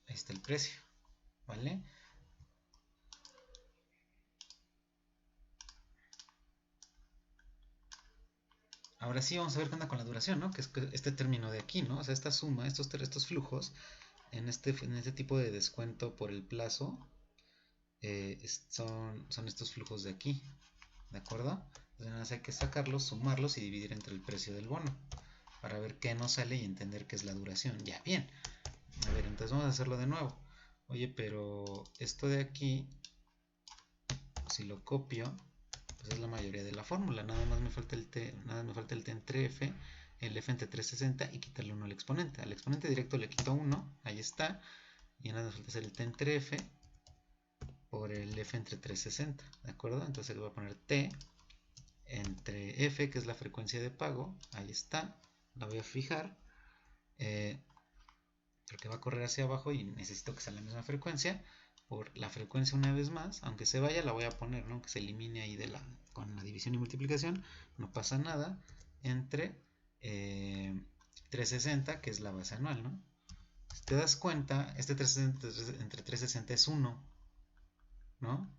Ahí está el precio, ¿vale? Ahora sí vamos a ver qué onda con la duración, ¿no? Que es este término de aquí, ¿no? O sea, esta suma, estos flujos, en este tipo de descuento por el plazo, son estos flujos de aquí, ¿de acuerdo? Entonces nada más hay que sacarlos, sumarlos y dividir entre el precio del bono para ver qué nos sale y entender qué es la duración. Ya, bien. A ver, entonces vamos a hacerlo de nuevo. Oye, pero esto de aquí, si lo copio, pues es la mayoría de la fórmula. Nada más me falta el t, entre f, el f entre 360 y quitarle 1 al exponente. Al exponente directo le quito 1, ahí está. Y nada más falta hacer el t entre f por el f entre 360, ¿de acuerdo? Entonces le voy a poner t entre f, que es la frecuencia de pago, ahí está, la voy a fijar, porque va a correr hacia abajo y necesito que sea la misma frecuencia, por la frecuencia una vez más, aunque se vaya la voy a poner, ¿no? Que se elimine ahí con la división y multiplicación, no pasa nada, entre 360, que es la base anual, ¿no? Si te das cuenta, este 360 entre 360 es 1, ¿no?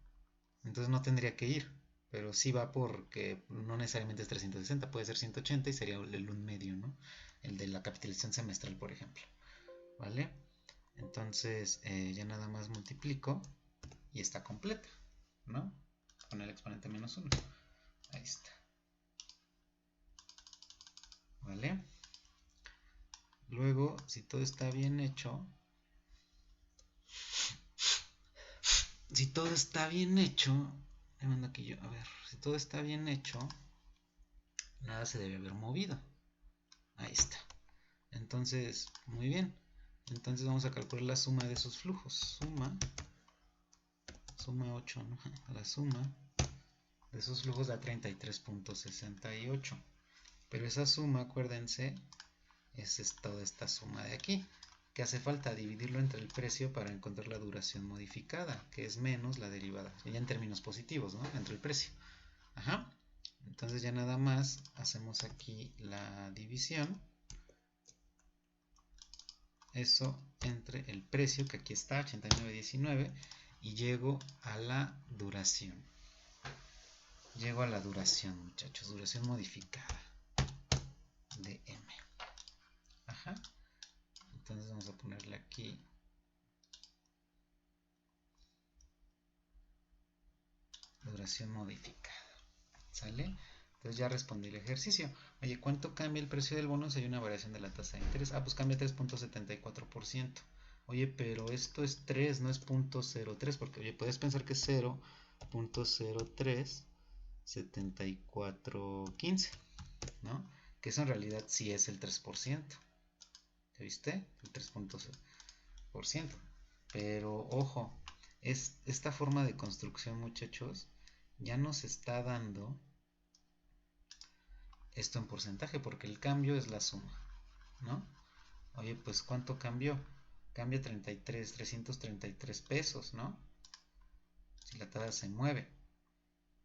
Entonces no tendría que ir, pero sí va porque no necesariamente es 360, puede ser 180 y sería el 1 medio, ¿no? El de la capitalización semestral, por ejemplo, ¿vale? Entonces ya nada más multiplico y está completa, ¿no? Con el exponente menos 1. Ahí está. ¿Vale? Luego, si todo está bien hecho, si todo está bien hecho, si todo está bien hecho, nada se debe haber movido. Ahí está. Entonces, muy bien. Entonces vamos a calcular la suma de esos flujos. Suma 8, ¿no? La suma de esos flujos da 33.68. Pero esa suma, acuérdense, es toda esta suma de aquí. Que hace falta dividirlo entre el precio para encontrar la duración modificada, que es menos la derivada, ya en términos positivos, ¿no? Entre el precio. Ajá. Entonces ya nada más hacemos aquí la división. Eso entre el precio, que aquí está, 89.19, y llego a la duración. Llego a la duración, muchachos, duración modificada de M. Ajá. Entonces vamos a ponerle aquí duración modificada. ¿Sale? Entonces ya respondí el ejercicio. Oye, ¿cuánto cambia el precio del bono si hay una variación de la tasa de interés? Ah, pues cambia 3.74%. Oye, pero esto es 3, no es 0.03, porque, oye, puedes pensar que es 0.037415, ¿no? Que eso en realidad sí es el 3%. ¿Ya viste? El 3%. Pero, ojo, esta forma de construcción, muchachos, ya nos está dando esto en porcentaje, porque el cambio es la suma, ¿no? Oye, pues ¿cuánto cambió? Cambia 333 pesos, ¿no? Si la tasa se mueve.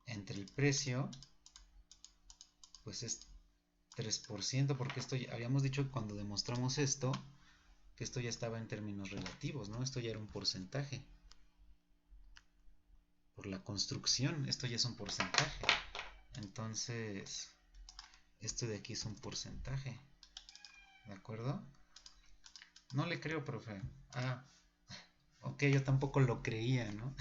Entre el precio, pues es 3%, porque esto ya, habíamos dicho que cuando demostramos esto, que esto ya estaba en términos relativos, ¿no? Esto ya era un porcentaje. Por la construcción, esto ya es un porcentaje. Entonces, esto de aquí es un porcentaje. ¿De acuerdo? No le creo, profe. Ah, ok, yo tampoco lo creía, ¿no?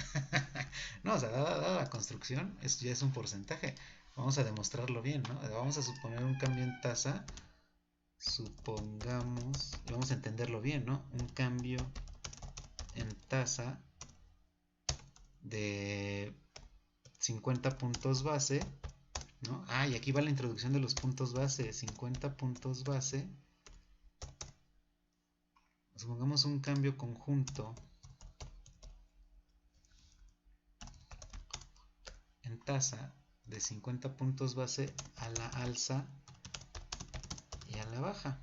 No, o sea, dada la construcción, esto ya es un porcentaje. Vamos a demostrarlo bien, ¿no? Vamos a suponer un cambio en tasa. Supongamos, vamos a entenderlo bien, ¿no? Un cambio en tasa de 50 puntos base, ¿no? Ah, y aquí va la introducción de los puntos base. 50 puntos base. Supongamos un cambio conjunto en tasa de 50 puntos base a la alza y a la baja.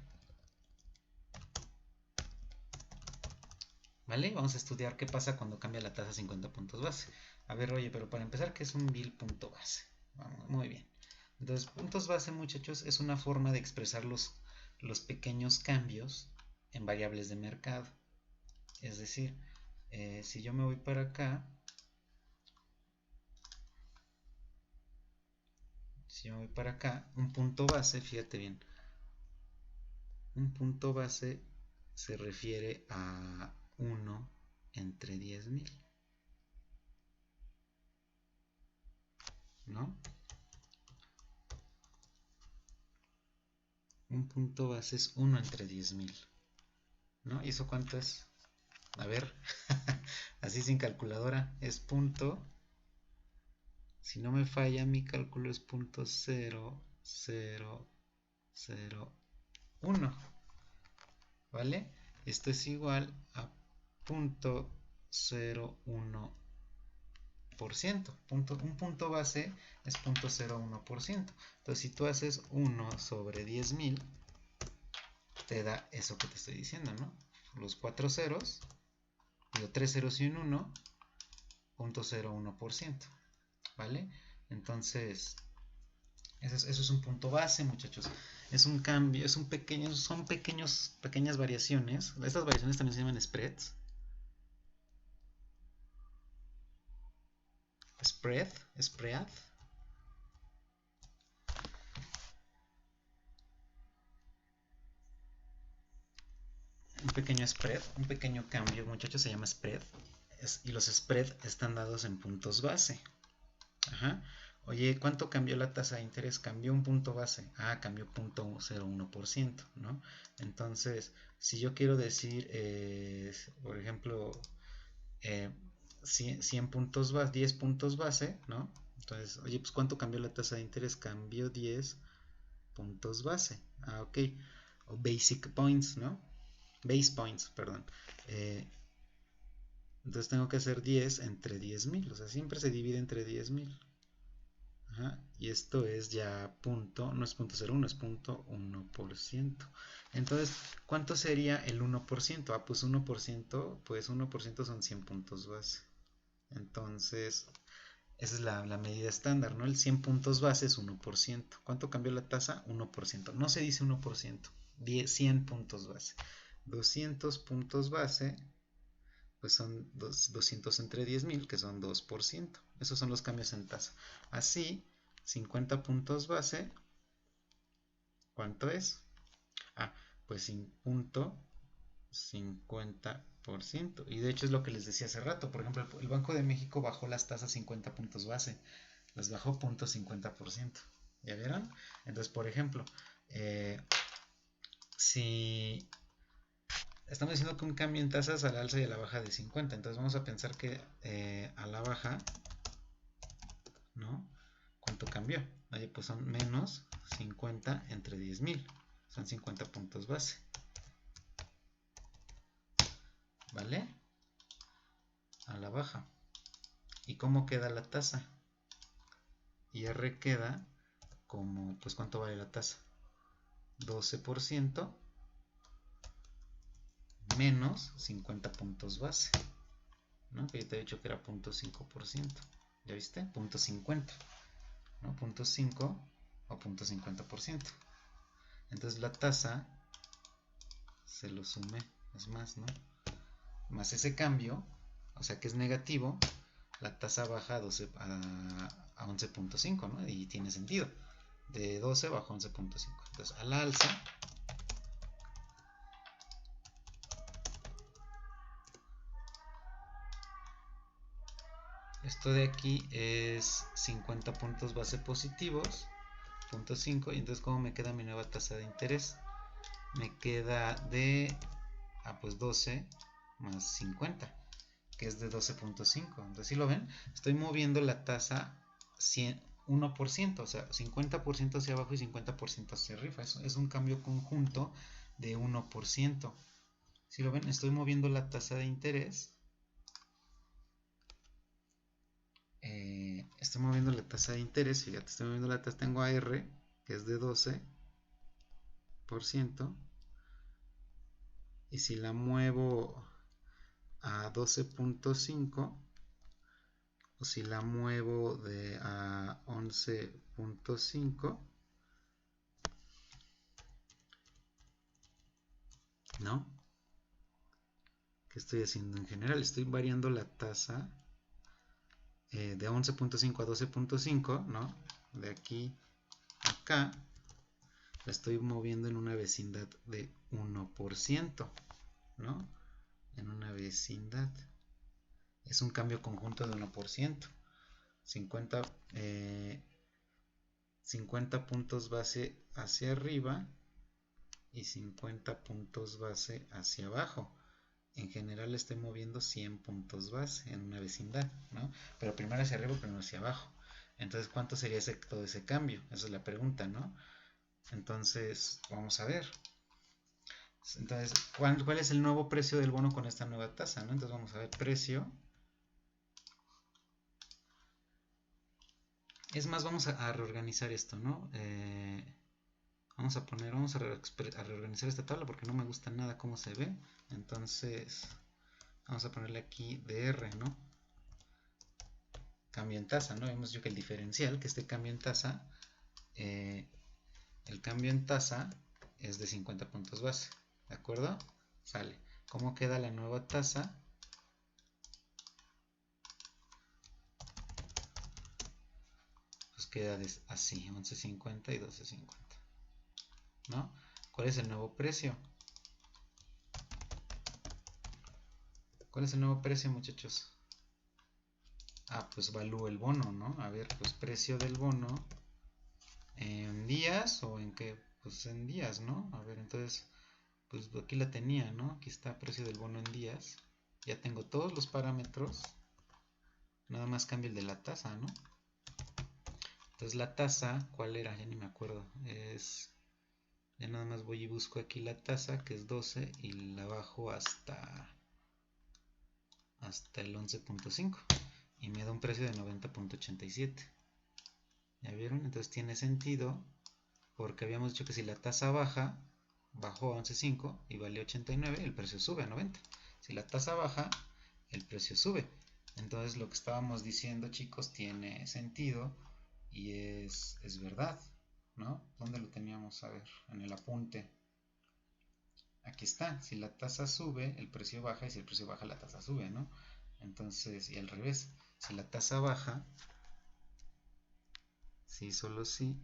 ¿Vale? Vamos a estudiar qué pasa cuando cambia la tasa a 50 puntos base. A ver, oye, pero para empezar, ¿qué es un bill punto base? Vamos, muy bien. Entonces, puntos base, muchachos, es una forma de expresar los pequeños cambios en variables de mercado. Es decir, si yo me voy para acá, un punto base, fíjate bien, un punto base se refiere a 1 entre 10.000, ¿no? Un punto base es 1 entre 10.000, ¿no? ¿Y eso cuánto es? A ver, así sin calculadora, es punto, si no me falla mi cálculo es punto 0.0001, ¿vale? Esto es igual a punto 0.1%. Un punto base es 0.01%. Entonces, si tú haces 1 sobre 10.000, te da eso que te estoy diciendo, ¿no? Los 4 ceros, digo 3 ceros y un 1, 0.01%, ¿vale? Entonces, eso es un punto base, muchachos. Es un cambio, son pequeñas variaciones. Estas variaciones también se llaman spreads. Spread. Un pequeño spread, un pequeño cambio, muchachos, se llama spread. Y los spread están dados en puntos base. Ajá. Oye, ¿cuánto cambió la tasa de interés? Cambió un punto base. Ah, cambió 0.01%, ¿no? Entonces, si yo quiero decir, por ejemplo, 100 puntos base, 10 puntos base, ¿no? Entonces, oye, pues ¿cuánto cambió la tasa de interés? Cambió 10 puntos base. Ah, ok. O basic points, ¿no? Base points, perdón. Entonces tengo que hacer 10 entre 10.000. O sea, siempre se divide entre 10.000. Ajá. Y esto es ya punto, no es 0.01, es 0.1%. Entonces, ¿cuánto sería el 1%? Ah, pues 1%, pues 1% son 100 puntos base. Entonces, esa es la medida estándar, ¿no? El 100 puntos base es 1%. ¿Cuánto cambió la tasa? 1%. No se dice 1%, 100 puntos base. 200 puntos base, pues son 200 entre 10.000, que son 2%. Esos son los cambios en tasa. Así, 50 puntos base, ¿cuánto es? Ah, pues 50%. Y de hecho es lo que les decía hace rato. Por ejemplo, el Banco de México bajó las tasas 50 puntos base. Las bajó 0.50%. ¿Ya vieron? Entonces, por ejemplo, si estamos diciendo que un cambio en tasas a la alza y a la baja de 50, entonces vamos a pensar que a la baja, ¿no? ¿Cuánto cambió? Oye, pues son menos 50 entre 10.000. Son 50 puntos base. ¿Vale? A la baja. ¿Y cómo queda la tasa? Y R queda como, pues, ¿cuánto vale la tasa? 12% menos 50 puntos base, ¿no? Que yo te he dicho que era 0.5%. ¿Ya viste? 0.50, ¿no? 0.5 o 0.50%. Entonces la tasa se lo sumé, es más, ¿no? Más ese cambio, o sea que es negativo, la tasa baja a 11.5, ¿no? Y tiene sentido. De 12 bajó a 11.5. Entonces, a la alza, esto de aquí es 50 puntos base positivos, 0.5. Y entonces, ¿cómo me queda mi nueva tasa de interés? Me queda de, pues 12 más 50, que es de 12.5. Entonces, si lo ven, estoy moviendo la tasa 1%, o sea, 50% hacia abajo y 50% hacia arriba. Eso es un cambio conjunto de 1%. Si lo ven, estoy moviendo la tasa de interés. Estoy moviendo la tasa de interés, fíjate, estoy moviendo la tasa, tengo a R, que es de 12%, y si la muevo a 12.5, o si la muevo a 11.5, ¿no? ¿Qué estoy haciendo en general? Estoy variando la tasa de 11.5 a 12.5, ¿no? De aquí a acá, la estoy moviendo en una vecindad de 1%, ¿no? En una vecindad. Es un cambio conjunto de 1%. 50 puntos base hacia arriba y 50 puntos base hacia abajo. En general estoy moviendo 100 puntos base en una vecindad, ¿no? Pero primero hacia arriba, primero hacia abajo. Entonces, ¿cuánto sería todo ese cambio? Esa es la pregunta, ¿no? Entonces, vamos a ver. Entonces, ¿cuál es el nuevo precio del bono con esta nueva tasa, ¿no? Entonces, vamos a ver precio. Es más, vamos a reorganizar esto, ¿no? Vamos a reorganizar esta tabla porque no me gusta nada cómo se ve. Entonces, vamos a ponerle aquí DR, ¿no? Cambio en tasa, ¿no? Vemos yo que el diferencial, que este cambio en tasa, el cambio en tasa es de 50 puntos base, ¿de acuerdo? Sale. ¿Cómo queda la nueva tasa? Pues queda así, 11.50 y 12.50, ¿no? ¿Cuál es el nuevo precio? ¿Cuál es el nuevo precio, muchachos? Pues valúo el bono, ¿no? A ver, pues precio del bono en días o en qué, pues en días, ¿no? A ver, entonces, pues aquí la tenía, ¿no? Aquí está precio del bono en días. Ya tengo todos los parámetros. Nada más cambio el de la tasa, ¿no? Entonces la tasa, ¿cuál era? Ya ni me acuerdo. Ya nada más voy y busco aquí la tasa, que es 12, y la bajo hasta el 11.5. Y me da un precio de 90.87. ¿Ya vieron? Entonces tiene sentido porque habíamos dicho que si la tasa baja, bajó a 11.5 y vale 89, el precio sube a 90. Si la tasa baja, el precio sube. Entonces lo que estábamos diciendo, chicos, tiene sentido y es verdad, ¿no? ¿Dónde lo teníamos? A ver, en el apunte. Aquí está, si la tasa sube, el precio baja, y si el precio baja, la tasa sube, ¿no? Entonces, y al revés, si la tasa baja, sí, solo si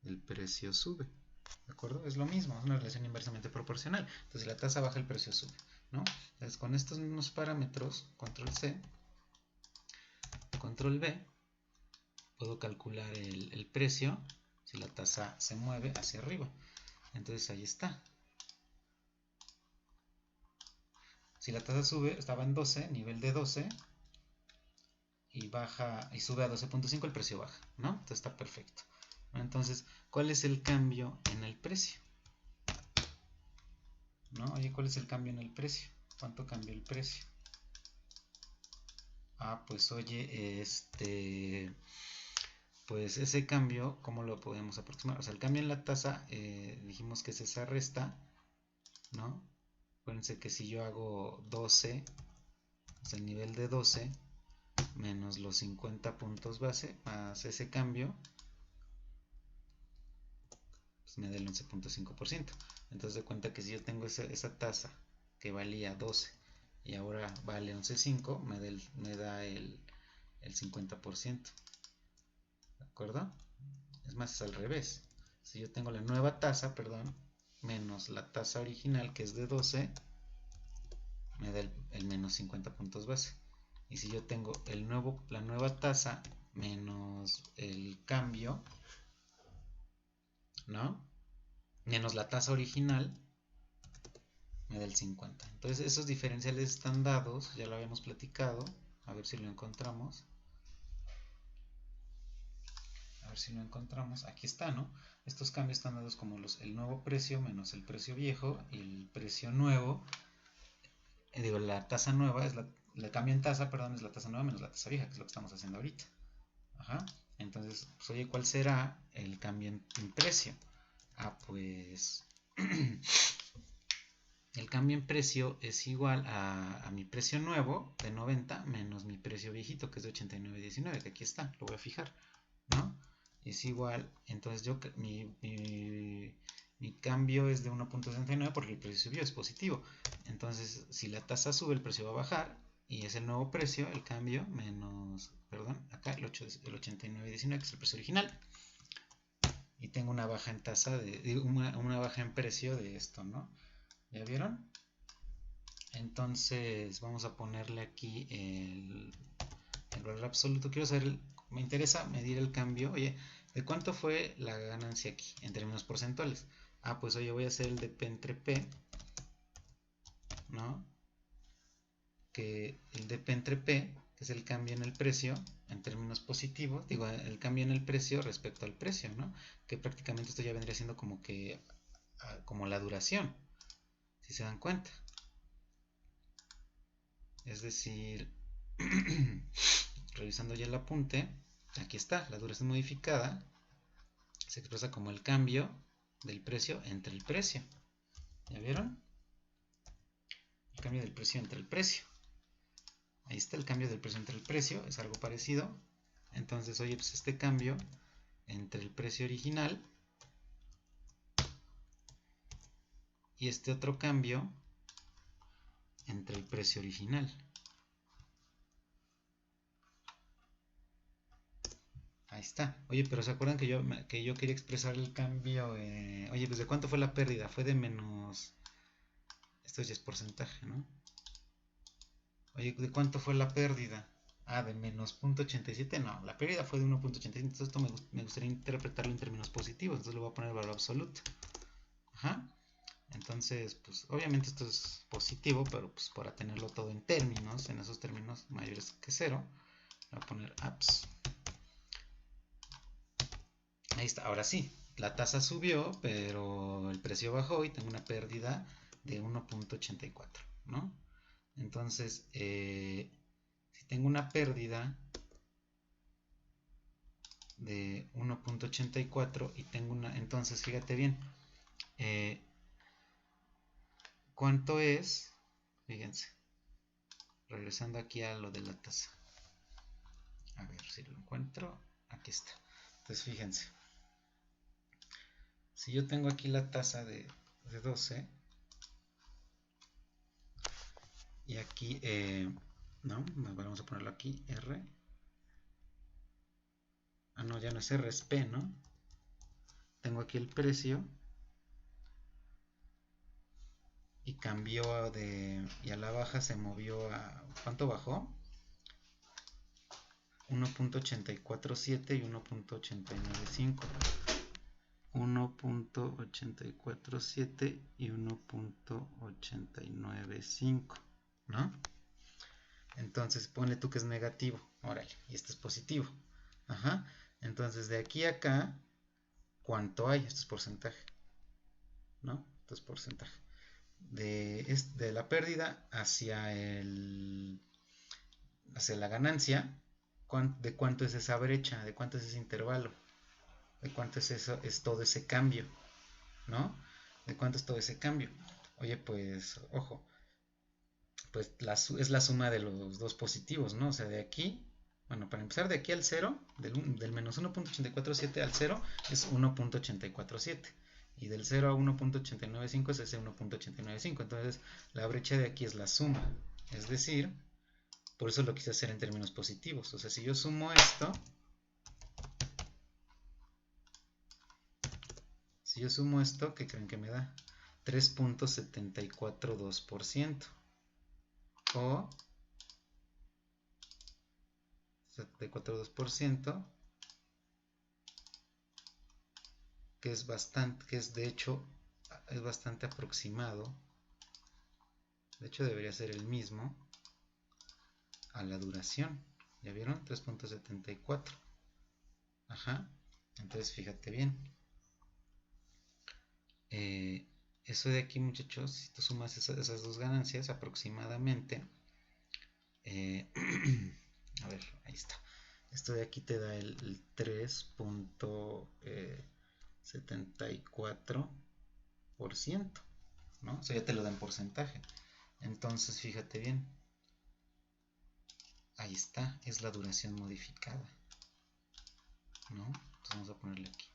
el precio sube, ¿de acuerdo? Es lo mismo, es una relación inversamente proporcional. Entonces, si la tasa baja, el precio sube, ¿no? Entonces, con estos mismos parámetros, control C, control V, puedo calcular el precio si la tasa se mueve hacia arriba. Entonces, ahí está. Si la tasa sube, estaba en 12, nivel de 12, y baja y sube a 12.5, el precio baja, ¿no? Entonces está perfecto. Entonces, ¿cuál es el cambio en el precio? ¿No? Oye, ¿cuál es el cambio en el precio? ¿Cuánto cambió el precio? Ah, pues oye, pues ese cambio, ¿cómo lo podemos aproximar? O sea, el cambio en la tasa, dijimos que es esa resta, ¿no? Acuérdense que si yo hago 12, es el nivel de 12, menos los 50 puntos base, más ese cambio, pues me da el 11.5%. Entonces de cuenta que si yo tengo esa tasa que valía 12 y ahora vale 11.5, me da el 50%. ¿De acuerdo? Es más, es al revés. Si yo tengo la nueva tasa, perdón, menos la tasa original que es de 12, me da el menos 50 puntos base. Y si yo tengo la nueva tasa menos el cambio, ¿no? Menos la tasa original, me da el 50. Entonces esos diferenciales están dados, ya lo habíamos platicado, a ver si lo encontramos. A ver si lo encontramos, aquí está, ¿no? Estos cambios están dados como el nuevo precio menos el precio viejo y el precio nuevo, digo, la tasa nueva es el cambio en tasa, perdón, es la tasa nueva menos la tasa vieja, que es lo que estamos haciendo ahorita. Ajá. Entonces, pues oye, ¿cuál será el cambio en precio? Ah, pues el cambio en precio es igual a mi precio nuevo de 90 menos mi precio viejito que es de 89.19, que aquí está, lo voy a fijar, ¿no? Es igual, entonces mi cambio es de 1.69 porque el precio subió, es positivo. Entonces, si la tasa sube, el precio va a bajar y es el nuevo precio, el cambio menos, perdón, acá el 89.19, que es el precio original. Y tengo una baja en tasa, una baja en precio de esto, ¿no? ¿Ya vieron? Entonces vamos a ponerle aquí el valor absoluto. Quiero saber, me interesa medir el cambio. Oye, ¿de cuánto fue la ganancia aquí en términos porcentuales? Ah, pues oye, voy a hacer el de P entre P, ¿no? Que el de P entre P, que es el cambio en el precio en términos positivos, digo, el cambio en el precio respecto al precio, ¿no? Que prácticamente esto ya vendría siendo como que, como la duración, si se dan cuenta. Es decir, revisando ya el apunte, aquí está, la duración modificada se expresa como el cambio del precio entre el precio. ¿Ya vieron? El cambio del precio entre el precio. Ahí está el cambio del precio entre el precio, es algo parecido. Entonces, oye, pues este cambio entre el precio original y este otro cambio entre el precio original. Ahí está. Oye, pero ¿se acuerdan que yo quería expresar el cambio? Oye, pues ¿de cuánto fue la pérdida? Fue de menos... Esto ya es porcentaje, ¿no? Oye, ¿de cuánto fue la pérdida? Ah, de menos 0.87. No, la pérdida fue de 1.87. Entonces esto me gustaría interpretarlo en términos positivos. Entonces le voy a poner el valor absoluto. Ajá. Entonces, pues obviamente esto es positivo, pero pues para tenerlo todo en términos, en esos términos mayores que 0, voy a poner apps. Ahí está, ahora sí, la tasa subió, pero el precio bajó y tengo una pérdida de 1.84, ¿no? Entonces, si tengo una pérdida de 1.84 y tengo una, entonces fíjate bien, ¿cuánto es? Fíjense, regresando aquí a lo de la tasa, a ver si lo encuentro, aquí está. Entonces fíjense, si yo tengo aquí la tasa de 12 y aquí, no, vamos a ponerlo aquí, R, ah no, ya no es R, es P, ¿no? Tengo aquí el precio y cambió de, y a la baja se movió a, ¿cuánto bajó? 1.847 y 1.895. 1.847 y 1.895, ¿no? Entonces ponle tú que es negativo, órale, y este es positivo. Ajá. Entonces de aquí a acá, ¿cuánto hay? Esto es porcentaje, ¿no? Esto es porcentaje. De la pérdida hacia la ganancia, ¿de cuánto es esa brecha? ¿De cuánto es ese intervalo? ¿De cuánto es eso? Es todo ese cambio, ¿no? ¿De cuánto es todo ese cambio? Oye, pues, ojo, pues es la suma de los dos positivos, ¿no? O sea, de aquí, bueno, para empezar, de aquí al 0, del menos 1.847 al 0 es 1.847. Y del 0 a 1.895 es ese 1.895. Entonces, la brecha de aquí es la suma. Es decir, por eso lo quise hacer en términos positivos. O sea, si yo sumo esto, ¿qué creen que me da? 3.742%. O 742%, que es bastante, que es de hecho, es bastante aproximado. De hecho debería ser el mismo a la duración. ¿Ya vieron? 3.74. Ajá. Entonces fíjate bien. Eso de aquí, muchachos, si tú sumas esas dos ganancias aproximadamente, a ver, ahí está. Esto de aquí te da el 3.74%, ¿no? Eso ya te lo da en porcentaje. Entonces, fíjate bien. Ahí está, es la duración modificada, ¿no? Entonces vamos a ponerle aquí.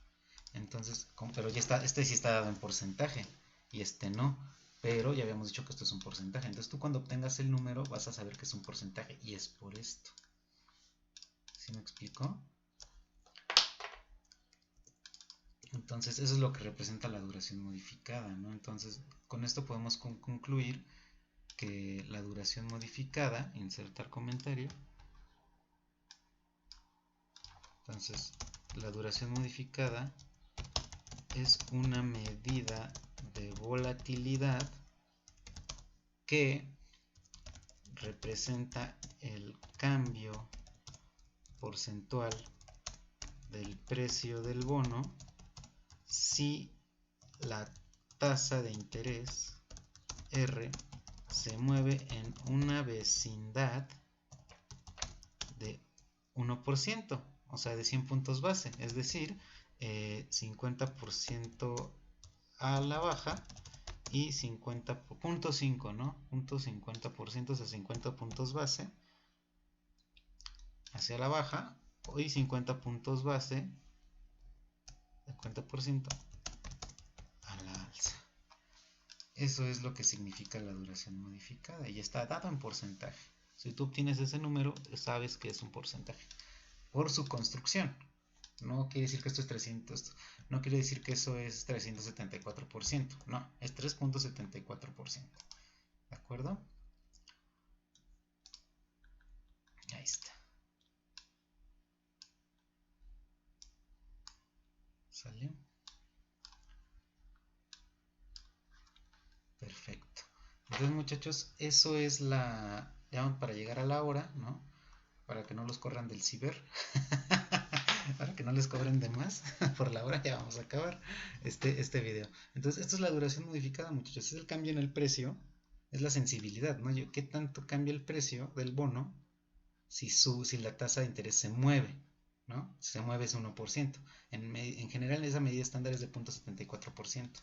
Entonces, pero ya está, este sí está dado en porcentaje y este no. Pero ya habíamos dicho que esto es un porcentaje. Entonces tú cuando obtengas el número vas a saber que es un porcentaje y es por esto. ¿Sí me explico? Entonces eso es lo que representa la duración modificada, ¿no? Entonces con esto podemos concluir que la duración modificada, insertar comentario. Entonces la duración modificada es una medida de volatilidad que representa el cambio porcentual del precio del bono si la tasa de interés R se mueve en una vecindad de 1%, o sea, de 100 puntos base, es decir, 50% a la baja y 50.5, ¿no? 0.50%, o sea, 50 puntos base hacia la baja y 50 puntos base, 50% a la alza. Eso es lo que significa la duración modificada y está dado en porcentaje. Si tú obtienes ese número, sabes que es un porcentaje por su construcción. No quiere decir que esto es 300, no quiere decir que eso es 374%, no, es 3.74%. ¿De acuerdo? Ahí está. ¿Sale? Perfecto. Entonces, muchachos, eso es ya para llegar a la hora, ¿no? Para que no los corran del ciber. Para que no les cobren de más por la hora, ya vamos a acabar este video. Entonces, esto es la duración modificada, muchachos. Es el cambio en el precio, es la sensibilidad, ¿no? ¿Qué tanto cambia el precio del bono si la tasa de interés se mueve? ¿no? Si se mueve es 1%. En general esa medida estándar es de 0.74%,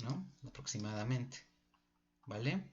¿no? Aproximadamente, ¿vale?